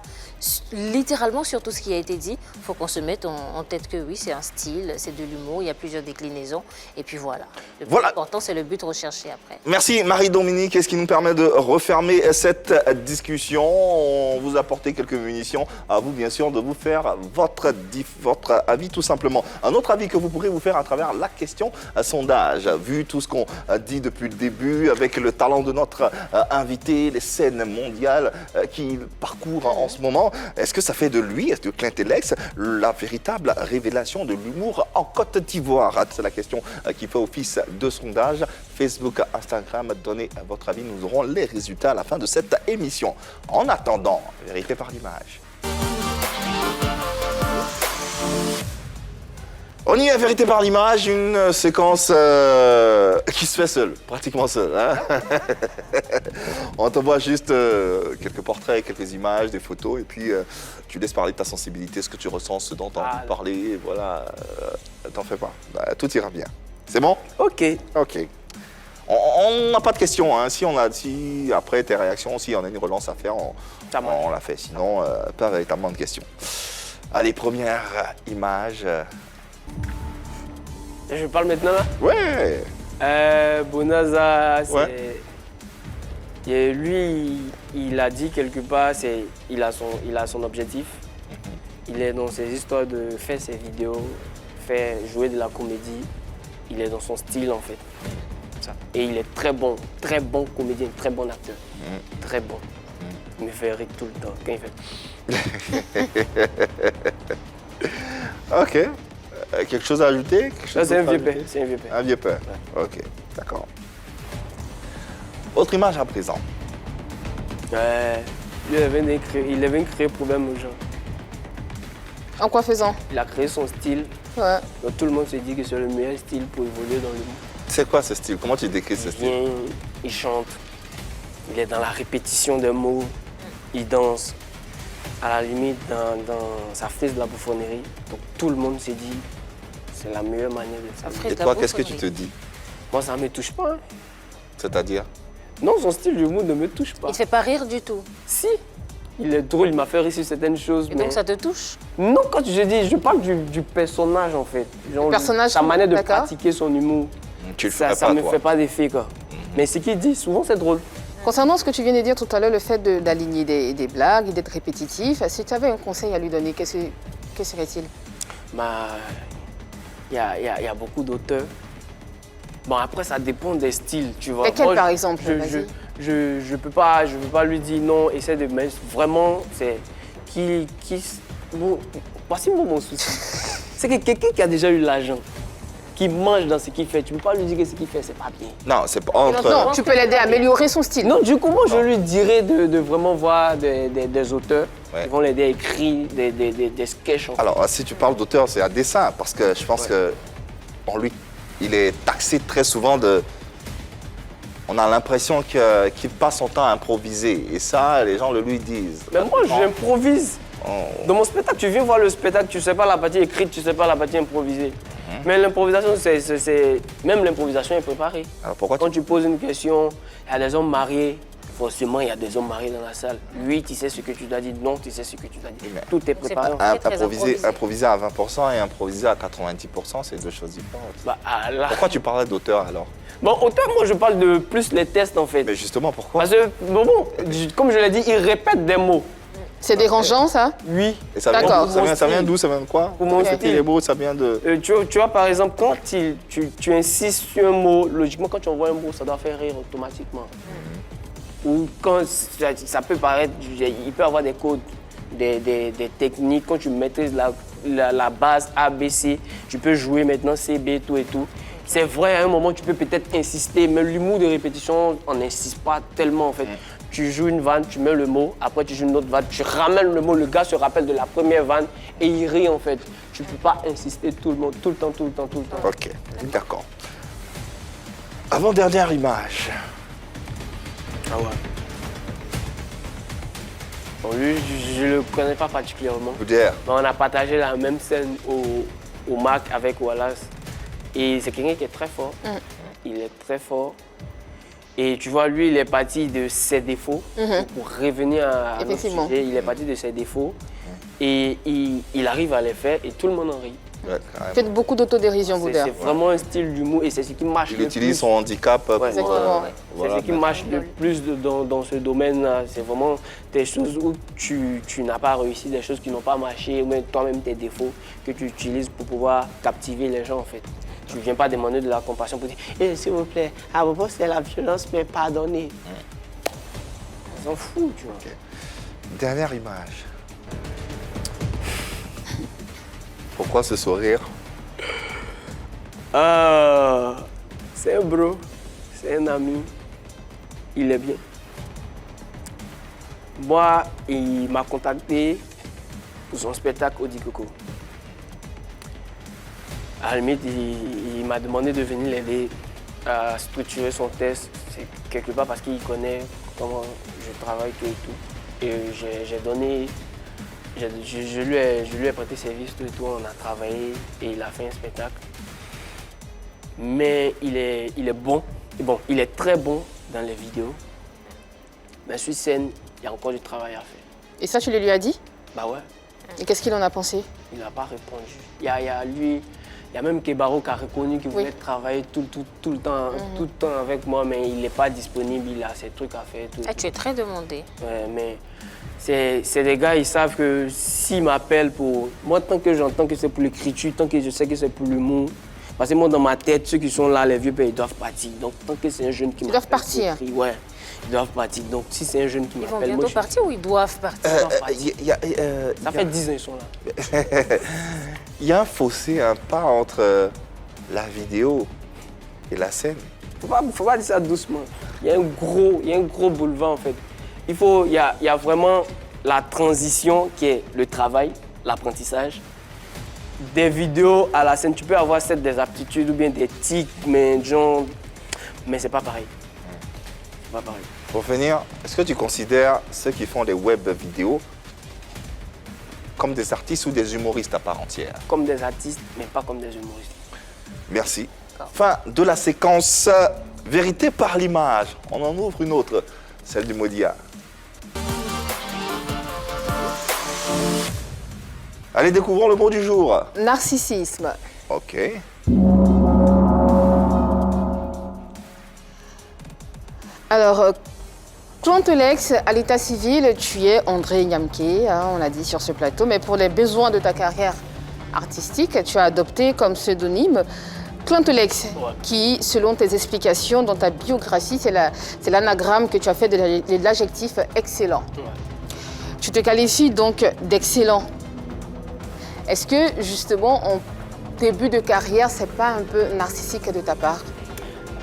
littéralement sur tout ce qui a été dit. Il faut qu'on se mette en tête que oui, c'est un style, c'est de l'humour, il y a plusieurs déclinaisons. Et puis voilà. Le plus important, c'est le but recherché après. Merci Marie-Dominique, ce qui nous permet de refermer cette discussion. On vous a apporté quelques munitions. À vous, bien sûr, de vous faire votre avis, tout simplement. Un autre avis que vous pourrez vous faire à travers la question sondage. Vu tout ce qu'on dit depuis le début, avec le talent de notre invité, les scènes mondiales qu'il parcourt en ce moment, est-ce que ça fait de lui, est-ce que Clint Elex, la véritable révélation de l'humour en Côte d'Ivoire? C'est la question qui fait office de sondage. Facebook, Instagram, donnez votre avis. Nous aurons les résultats à la fin de cette émission. En attendant, vérité par l'image. On y est, vérité par l'image, une séquence qui se fait seule, pratiquement seule. Hein. On te voit juste quelques portraits, quelques images, des photos, et puis tu laisses parler de ta sensibilité, ce que tu ressens, ce dont tu as envie de parler, et voilà, t'en fais pas, tout ira bien. C'est bon? Ok. Ok. On n'a pas de questions, hein. Si après tes réactions, si on a une relance à faire, on la fait. Sinon, pas véritablement de questions. Allez, première image. Je parle maintenant là? Ouais. Bonaza, lui, il a dit quelque part, il a son objectif. Il est dans ses histoires de faire ses vidéos, faire jouer de la comédie. Il est dans son style en fait. Et il est très bon comédien, très bon acteur. Très bon. Il me fait rire tout le temps quand il fait. Ok. Quelque chose à ajouter? C'est un vieux père. Un vieux père. Ouais. Ok, d'accord. Autre image à présent. Lui, il avait créé problème aux gens. En quoi faisant? Il a créé son style. Ouais. Donc tout le monde se dit que c'est le meilleur style pour évoluer dans le monde. C'est quoi ce style? Comment tu décris ce style? Il chante, il est dans la répétition des mots, il danse. À la limite, dans sa frise de la bouffonnerie. Donc tout le monde s'est dit, c'est la meilleure manière de faire. Et toi, qu'est-ce que tu te dis? Moi, ça ne me touche pas. Hein. C'est-à-dire? Non, son style d'humour ne me touche pas. Il ne fait pas rire du tout. Si, il est drôle, il m'a fait rire sur certaines choses. Et donc ça te touche? Non, quand je parle du personnage en fait. Genre, sa manière de pratiquer son humour. Ça ne me fait pas d'effet quoi. Mais ce qu'il dit, souvent c'est drôle. Concernant ce que tu viens de dire tout à l'heure, le fait d'aligner des blagues et d'être répétitif, si tu avais un conseil à lui donner, que serait-il? Il y a beaucoup d'auteurs. Bon, après, ça dépend des styles, tu vois. Lesquels, par exemple? Je peux pas lui dire non, essaie de mettre. Vraiment, c'est voici mon souci. C'est que quelqu'un qui a déjà eu l'argent, qui mange dans ce qu'il fait, tu ne peux pas lui dire que ce qu'il fait, c'est pas bien. Non, c'est pas entre... Non, tu peux l'aider à améliorer son style. Non, du coup, moi, je lui dirais de vraiment voir des auteurs qui vont l'aider à écrire des sketchs. Alors, si tu parles d'auteur, c'est à dessin, parce que je pense que il est taxé très souvent de... On a l'impression qu'il passe son temps à improviser, et ça, les gens le lui disent. Mais moi, j'improvise. Dans mon spectacle, tu viens voir le spectacle, tu ne sais pas la partie écrite, tu ne sais pas la partie improvisée. Mais l'improvisation, même l'improvisation est préparée. Alors pourquoi Quand tu poses une question, il y a des hommes mariés, forcément il y a des hommes mariés dans la salle. Oui, tu sais ce que tu dois dire, non, tu sais ce que tu dois dire. Tout est préparé. Improviser à 20% et improviser à 90%, c'est deux choses différentes. Pourquoi tu parlais d'auteur alors? Bon, auteur, moi je parle de plus les tests en fait. Mais justement, pourquoi? Parce que, comme je l'ai dit, il répète des mots. C'est dérangeant, ça? Oui. Et ça vient d'où? Ça vient de quoi? Pour mon style. Les mots, ça vient de... Tu vois, par exemple, quand tu insistes sur un mot, logiquement, quand tu envoies un mot, ça doit faire rire automatiquement. Ou quand ça peut paraître, il peut y avoir des codes, des techniques. Quand tu maîtrises la base A, B, C, tu peux jouer maintenant C, B, tout et tout. C'est vrai, à un moment, tu peux peut-être insister, mais l'humour de répétition, on n'insiste pas tellement en fait. Tu joues une vanne, tu mets le mot, après tu joues une autre vanne, tu ramènes le mot, le gars se rappelle de la première vanne et il rit en fait. Tu ne peux pas insister tout le monde, tout le temps. Ok, d'accord. Avant-dernière image. Ah ouais. Bon, lui, je ne le connais pas particulièrement. Vous dire. Mais on a partagé la même scène au Mac avec Wallace. Et c'est quelqu'un qui est très fort. Il est très fort. Et tu vois, lui, il est parti de ses défauts pour revenir à notre sujet. Il est parti de ses défauts et il arrive à les faire et tout le monde en rit. Ouais, Faites beaucoup d'autodérision, Boudère. C'est vraiment un style d'humour et c'est ce qui marche le plus. Il utilise son handicap pour... Exactement. C'est ce qui marche le plus dans ce domaine-là. C'est vraiment des choses où tu n'as pas réussi, des choses qui n'ont pas marché, ou même toi-même tes défauts que tu utilises pour pouvoir captiver les gens en fait. Tu ne viens pas demander de la compassion pour dire « s'il vous plaît, à propos c'est la violence, mais pardonnez ». Ils s'en foutent, tu vois. Okay. Dernière image. Pourquoi ce sourire? C'est un bro, c'est un ami, il est bien. Moi, il m'a contacté pour son spectacle Audi Coco. À la limite, il m'a demandé de venir l'aider à structurer son test. C'est quelque part parce qu'il connaît comment je travaille tout et tout. Et j'ai donné, je lui ai prêté service tout et tout, on a travaillé et il a fait un spectacle. Mais il est bon, il est très bon dans les vidéos. Mais sur scène, il y a encore du travail à faire. Et ça, tu le lui as dit? Bah ouais. Et qu'est-ce qu'il en a pensé? Il n'a pas répondu. Il y a même Kebaro qui a reconnu qu'il voulait travailler tout le temps avec moi, mais il n'est pas disponible, il a ses trucs à faire. Tu es très demandé. Ouais, mais c'est des gars, ils savent que s'ils m'appellent pour... Moi, tant que j'entends que c'est pour l'écriture, tant que je sais que c'est pour l'humour, parce que moi, dans ma tête, ceux qui sont là, les vieux pères, ils doivent partir. Donc, tant que c'est un jeune qui m'appelle... Ils doivent partir. Ouais, ils doivent partir. Donc, si c'est un jeune qui m'appelle... Ils vont bientôt partir ou ils doivent partir? Ça fait 10 ans qu'ils sont là. Il y a un fossé, un pas entre la vidéo et la scène. Faut pas dire ça doucement. Il y a un gros boulevard en fait. Il y a vraiment la transition qui est le travail, l'apprentissage. Des vidéos à la scène, tu peux avoir des aptitudes ou bien des tics, mais c'est pas pareil. C'est pas pareil. Pour finir, est-ce que tu considères ceux qui font des web vidéos comme des artistes ou des humoristes à part entière? Comme des artistes, mais pas comme des humoristes. Merci. Fin de la séquence Vérité par l'image. On en ouvre une autre, celle du Modia. Allez, découvrons le mot du jour. Narcissisme. Ok. Alors, Clantolex, à l'état civil, tu es André Nyamké, on l'a dit sur ce plateau, mais pour les besoins de ta carrière artistique, tu as adopté comme pseudonyme Clantolex, qui, selon tes explications dans ta biographie, c'est l'anagramme que tu as fait de l'adjectif excellent. Tu te qualifies donc d'excellent. Est-ce que, justement, en début de carrière, c'est pas un peu narcissique de ta part?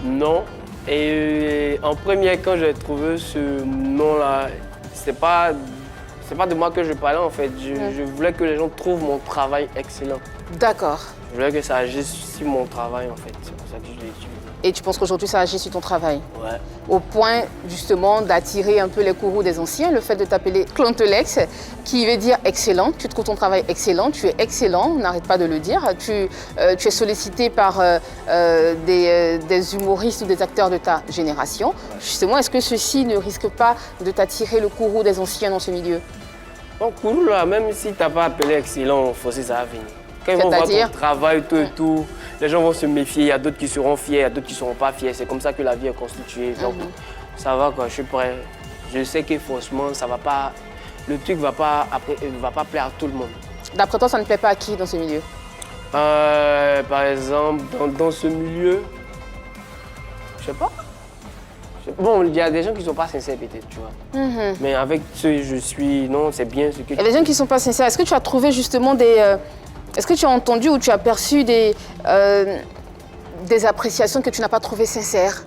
Non. Et en premier, quand j'ai trouvé ce nom-là, c'est pas de moi que je parlais en fait. Je voulais que les gens trouvent mon travail excellent. D'accord. Je voulais que ça agisse sur mon travail en fait. C'est pour ça que je l'ai utilisé. Et tu penses qu'aujourd'hui, ça agit sur ton travail? Ouais. Au point, justement, d'attirer un peu les courroux des anciens, le fait de t'appeler Clantolex, qui veut dire excellent. Tu trouves ton travail excellent, tu es excellent, n'arrête pas de le dire. Tu es sollicité par des humoristes ou des acteurs de ta génération. Justement, est-ce que ceci ne risque pas de t'attirer le courroux des anciens dans ce milieu? Bon, courroux là, même si tu n'as pas appelé excellent, forcément ça va venir. Quand ils vont voir ton travail, tout et tout, les gens vont se méfier. Il y a d'autres qui seront fiers, il y a d'autres qui ne seront pas fiers. C'est comme ça que la vie est constituée. Donc, ça va quoi, je suis prêt. Je sais que franchement, ça va pas... Le truc ne va pas plaire à tout le monde. D'après toi, ça ne plaît pas à qui dans ce milieu? Par exemple, dans ce milieu, je sais pas. Bon, il y a des gens qui ne sont pas sincères peut-être, tu vois. Mais avec ceux que je suis, non, c'est bien ce que... Il y a des gens qui ne sont pas sincères. Est-ce que tu as trouvé justement des... Est-ce que tu as entendu ou tu as perçu des des appréciations que tu n'as pas trouvées sincères?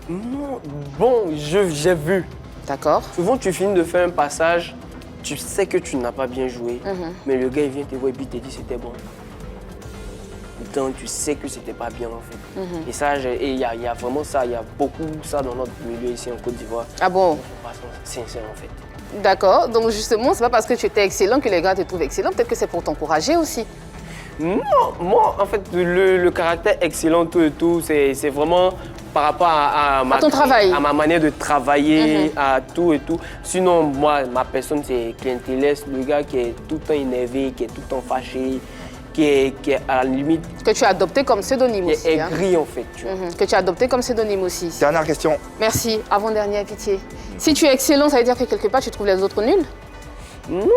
Non, bon, j'ai vu. D'accord. Souvent, tu finis de faire un passage, tu sais que tu n'as pas bien joué, mais le gars, il vient te voir et puis il te dit c'était bon. Donc, tu sais que c'était pas bien, en fait. Et ça, il y a vraiment ça, il y a beaucoup ça dans notre milieu ici en Côte d'Ivoire. Ah bon? C'est sincère, en fait. D'accord. Donc justement, c'est pas parce que tu étais excellent que les gars te trouvent excellent. Peut-être que c'est pour t'encourager aussi. Non, moi, en fait, le caractère excellent, tout et tout, c'est vraiment par rapport à ton travail. À ma manière de travailler, à tout et tout. Sinon, moi, ma personne, c'est Clientélès, le gars qui est tout le temps énervé, qui est tout le temps fâché, qui est à la limite... Que tu as adopté comme pseudonyme aussi. Qui est aigri, en fait. Tu vois. Que tu as adopté comme pseudonyme aussi. Dernière question. Merci. Avant-dernière, pitié. Si tu es excellent, ça veut dire que quelque part, tu trouves les autres nuls? Non.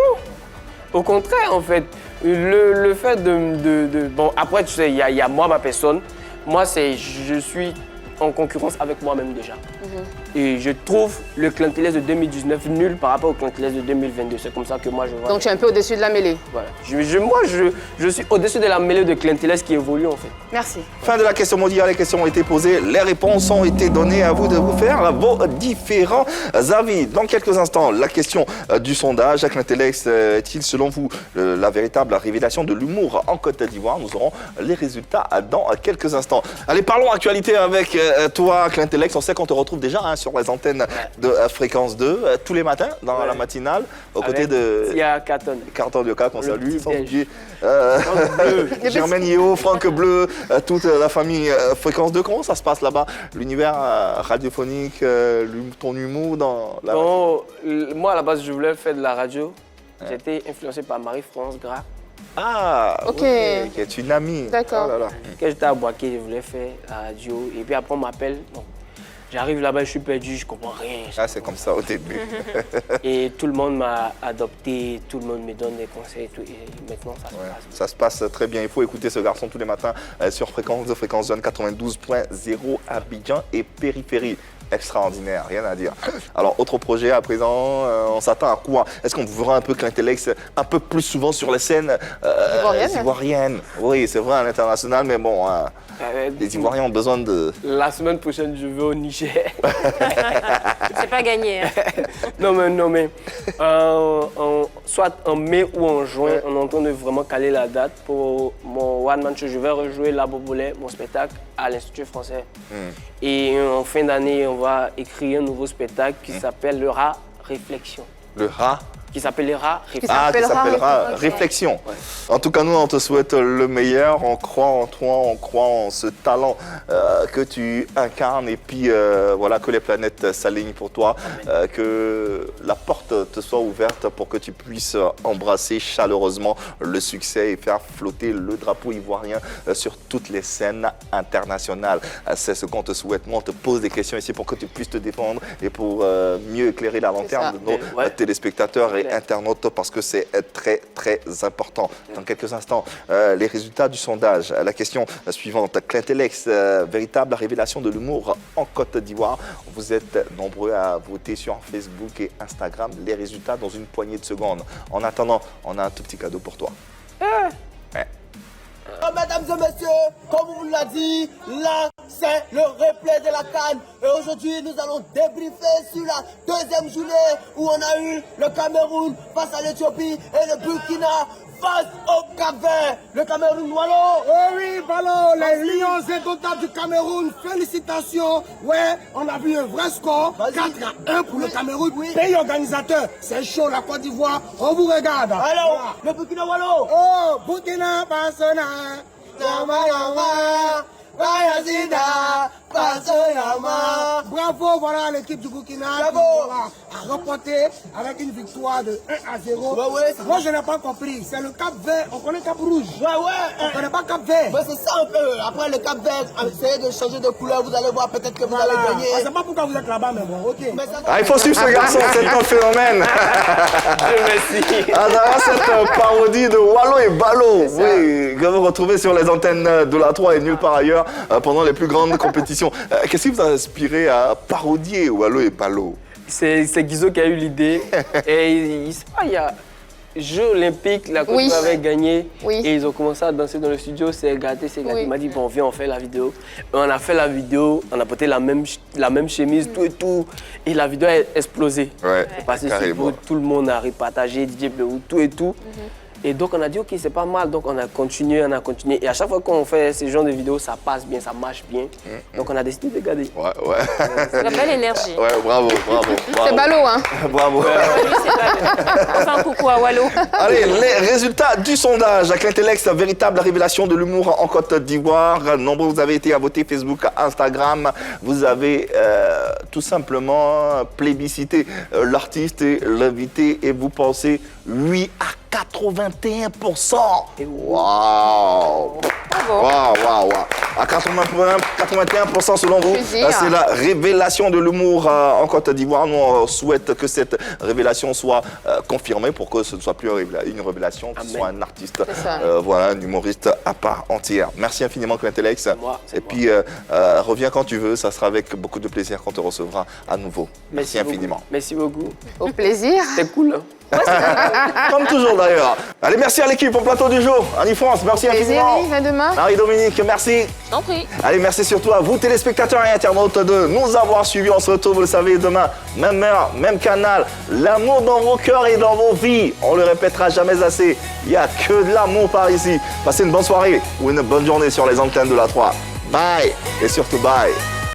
Au contraire, en fait. Le fait de... Bon, après, tu sais, il y a moi, ma personne. Moi, je suis en concurrence avec moi-même déjà. Et je trouve le Clientélès de 2019 nul par rapport au Clientélès de 2022. C'est comme ça que moi, je vois. Donc, tu es un peu au-dessus de la mêlée. Voilà. Moi, je suis au-dessus de la mêlée de Clientélès qui évolue, en fait. Merci. Fin de la question mondiale, les questions ont été posées, les réponses ont été données, à vous de vous faire vos différents avis. Dans quelques instants, la question du sondage, Clientélès est-il selon vous la véritable révélation de l'humour en Côte d'Ivoire? Nous aurons les résultats dans quelques instants. Allez, parlons actualité avec toi, Clientélès. On sait qu'on te retrouve déjà sur les antennes de Fréquence 2 tous les matins dans la matinale, aux côtés de Tia Carton. Carton Yoka qu'on salue, sans petit-déj. oublier Germaine Yeo, Franck Bleu, toute la famille Fréquence 2. Comment ça se passe là-bas? L'univers radiophonique, ton humour dans la... Bon, moi, à la base, je voulais faire de la radio. J'étais influencé par Marie-France Gras. Ah, Ok. qui est une amie. D'accord. Oh là là. Quand j'étais à Boaké, je voulais faire la radio. Et puis après, on m'appelle. Bon, j'arrive là-bas, je suis perdu, je comprends rien. Ah, c'est comme ça au début. Et tout le monde m'a adopté, tout le monde me donne des conseils. Tout, et maintenant, ça se Ouais, passe. ça se passe très bien. Il faut écouter ce garçon tous les matins sur Fréquence de Fréquence Zone 92.0 Abidjan et Périphérie. Extraordinaire, rien à dire. Alors, autre projet à présent, on s'attend à quoi? Est-ce qu'on vous verra un peu Clientélès un peu plus souvent sur les scènes ivoiriennes? Oui, c'est vrai, à l'international, mais bon, les Ivoiriens ont besoin de... La semaine prochaine, je vais au Niger. C'est pas gagné. Hein. Non, mais soit en mai ou en juin, on est en train de vraiment caler la date pour mon One Man Show. Je vais rejouer La Bobolée, mon spectacle, à l'Institut français. Et en fin d'année, on va écrire un nouveau spectacle qui s'appellera Réflexion. Le rat? Qui s'appellera Réflexion. Ah, qui s'appellera Ok. Réflexion. En tout cas, nous, on te souhaite le meilleur. On croit en toi, on croit en ce talent que tu incarnes. Et puis, voilà, que les planètes s'alignent pour toi. Que la porte te soit ouverte pour que tu puisses embrasser chaleureusement le succès et faire flotter le drapeau ivoirien sur toutes les scènes internationales. C'est ce qu'on te souhaite. Nous, on te pose des questions ici pour que tu puisses te défendre et pour mieux éclairer la lanterne de nos téléspectateurs et internautes, parce que c'est très très important. Dans quelques instants, les résultats du sondage. La question suivante, Clientélès, véritable révélation de l'humour en Côte d'Ivoire. Vous êtes nombreux à voter sur Facebook et Instagram. Les résultats dans une poignée de secondes. En attendant, on a un tout petit cadeau pour toi. Ouais. Mesdames et messieurs, comme on vous l'a dit, là c'est le replay de la CAN. Et aujourd'hui nous allons débriefer sur la deuxième journée où on a eu le Cameroun face à l'Éthiopie et le Burkina face au Cap-Vert. Le Cameroun, Wallo. Oui, Ballon, les Lions indomptables du Cameroun, félicitations. Ouais, on a vu un vrai score, 4-1 pour le Cameroun, pays organisateur. C'est chaud, la Côte d'Ivoire, on vous regarde. Alors, le Burkina, Wallo. Oh, Burkina Faso, Yama, Yama, Bayazida, Faso, Yama. Bravo, voilà l'équipe du Burkina qui a remporté avec une victoire de 1-0. Ouais, moi, je n'ai pas compris. C'est le Cap Vert, on connaît Cap Rouge. On connaît pas Cap Vert. Mais c'est ça un peu. Après le Cap Vert, essayez de changer de couleur, vous allez voir peut-être que vous allez gagner. Je ne sais pas pourquoi vous êtes là-bas, mais bon, ok. Mais ça... Ah, il faut suivre ce garçon, c'est un phénomène. Merci. Ah, derrière cette parodie de Wallo et Ballo, oui, que vous retrouvez sur les antennes de la 3 et nulle part ailleurs pendant les plus grandes compétitions. Qu'est-ce qui vous a inspiré à parodier Wallo et Ballo? C'est Guizot qui a eu l'idée. Et il Jeux olympiques, la Côte Oui. d'Ivoire avait gagné Oui. et ils ont commencé à danser dans le studio, c'est gâté, c'est gâté. Oui. Il m'a dit, bon, viens, on fait la vidéo. Et on a fait la vidéo, on a porté la même chemise, tout et tout. Et la vidéo a explosé. Ouais, C'est passé sur carrément. YouTube, tout le monde a repartagé, DJ Bleu, tout et tout. Et donc on a dit, ok, c'est pas mal. Donc on a continué. Et à chaque fois qu'on fait ce genre de vidéos, ça passe bien, ça marche bien. Donc on a décidé de garder. Ouais. C'est la belle énergie. Ouais, bravo. C'est ballot, hein. Bravo. Lui, c'est pas enfin, un coucou à Wallo. Allez, les résultats du sondage. Clintelex, véritable révélation de l'humour en Côte d'Ivoire. Nombreux vous avez été à voter Facebook, Instagram. Vous avez tout simplement plébiscité l'artiste et l'invité et vous pensez 8 à 81%. Waouh! Waouh! À 81% selon vous, Plaisir. c'est la révélation de l'humour en Côte d'Ivoire. Nous, on souhaite que cette révélation soit confirmée pour que ce ne soit plus une révélation, que ce soit un artiste, C'est ça. voilà, un humoriste à part entière. Merci infiniment, Clintelex. C'est Et moi. puis, reviens quand tu veux. Ça sera avec beaucoup de plaisir qu'on te recevra à nouveau. Merci infiniment. Beaucoup. Merci beaucoup. Au plaisir. C'était cool. Hein? Comme toujours d'ailleurs. Allez, merci à l'équipe au plateau du jour. Annie France, merci Plaisir, infiniment. Yves, à demain. Marie-Dominique, merci. T'en prie. Allez, merci surtout à vous, téléspectateurs et internautes, de nous avoir suivis. On se retrouve, vous le savez, demain, même heure, même canal. L'amour dans vos cœurs et dans vos vies. On le répétera jamais assez. Il n'y a que de l'amour par ici. Passez une bonne soirée ou une bonne journée sur les antennes de la 3. Bye. Et surtout, bye.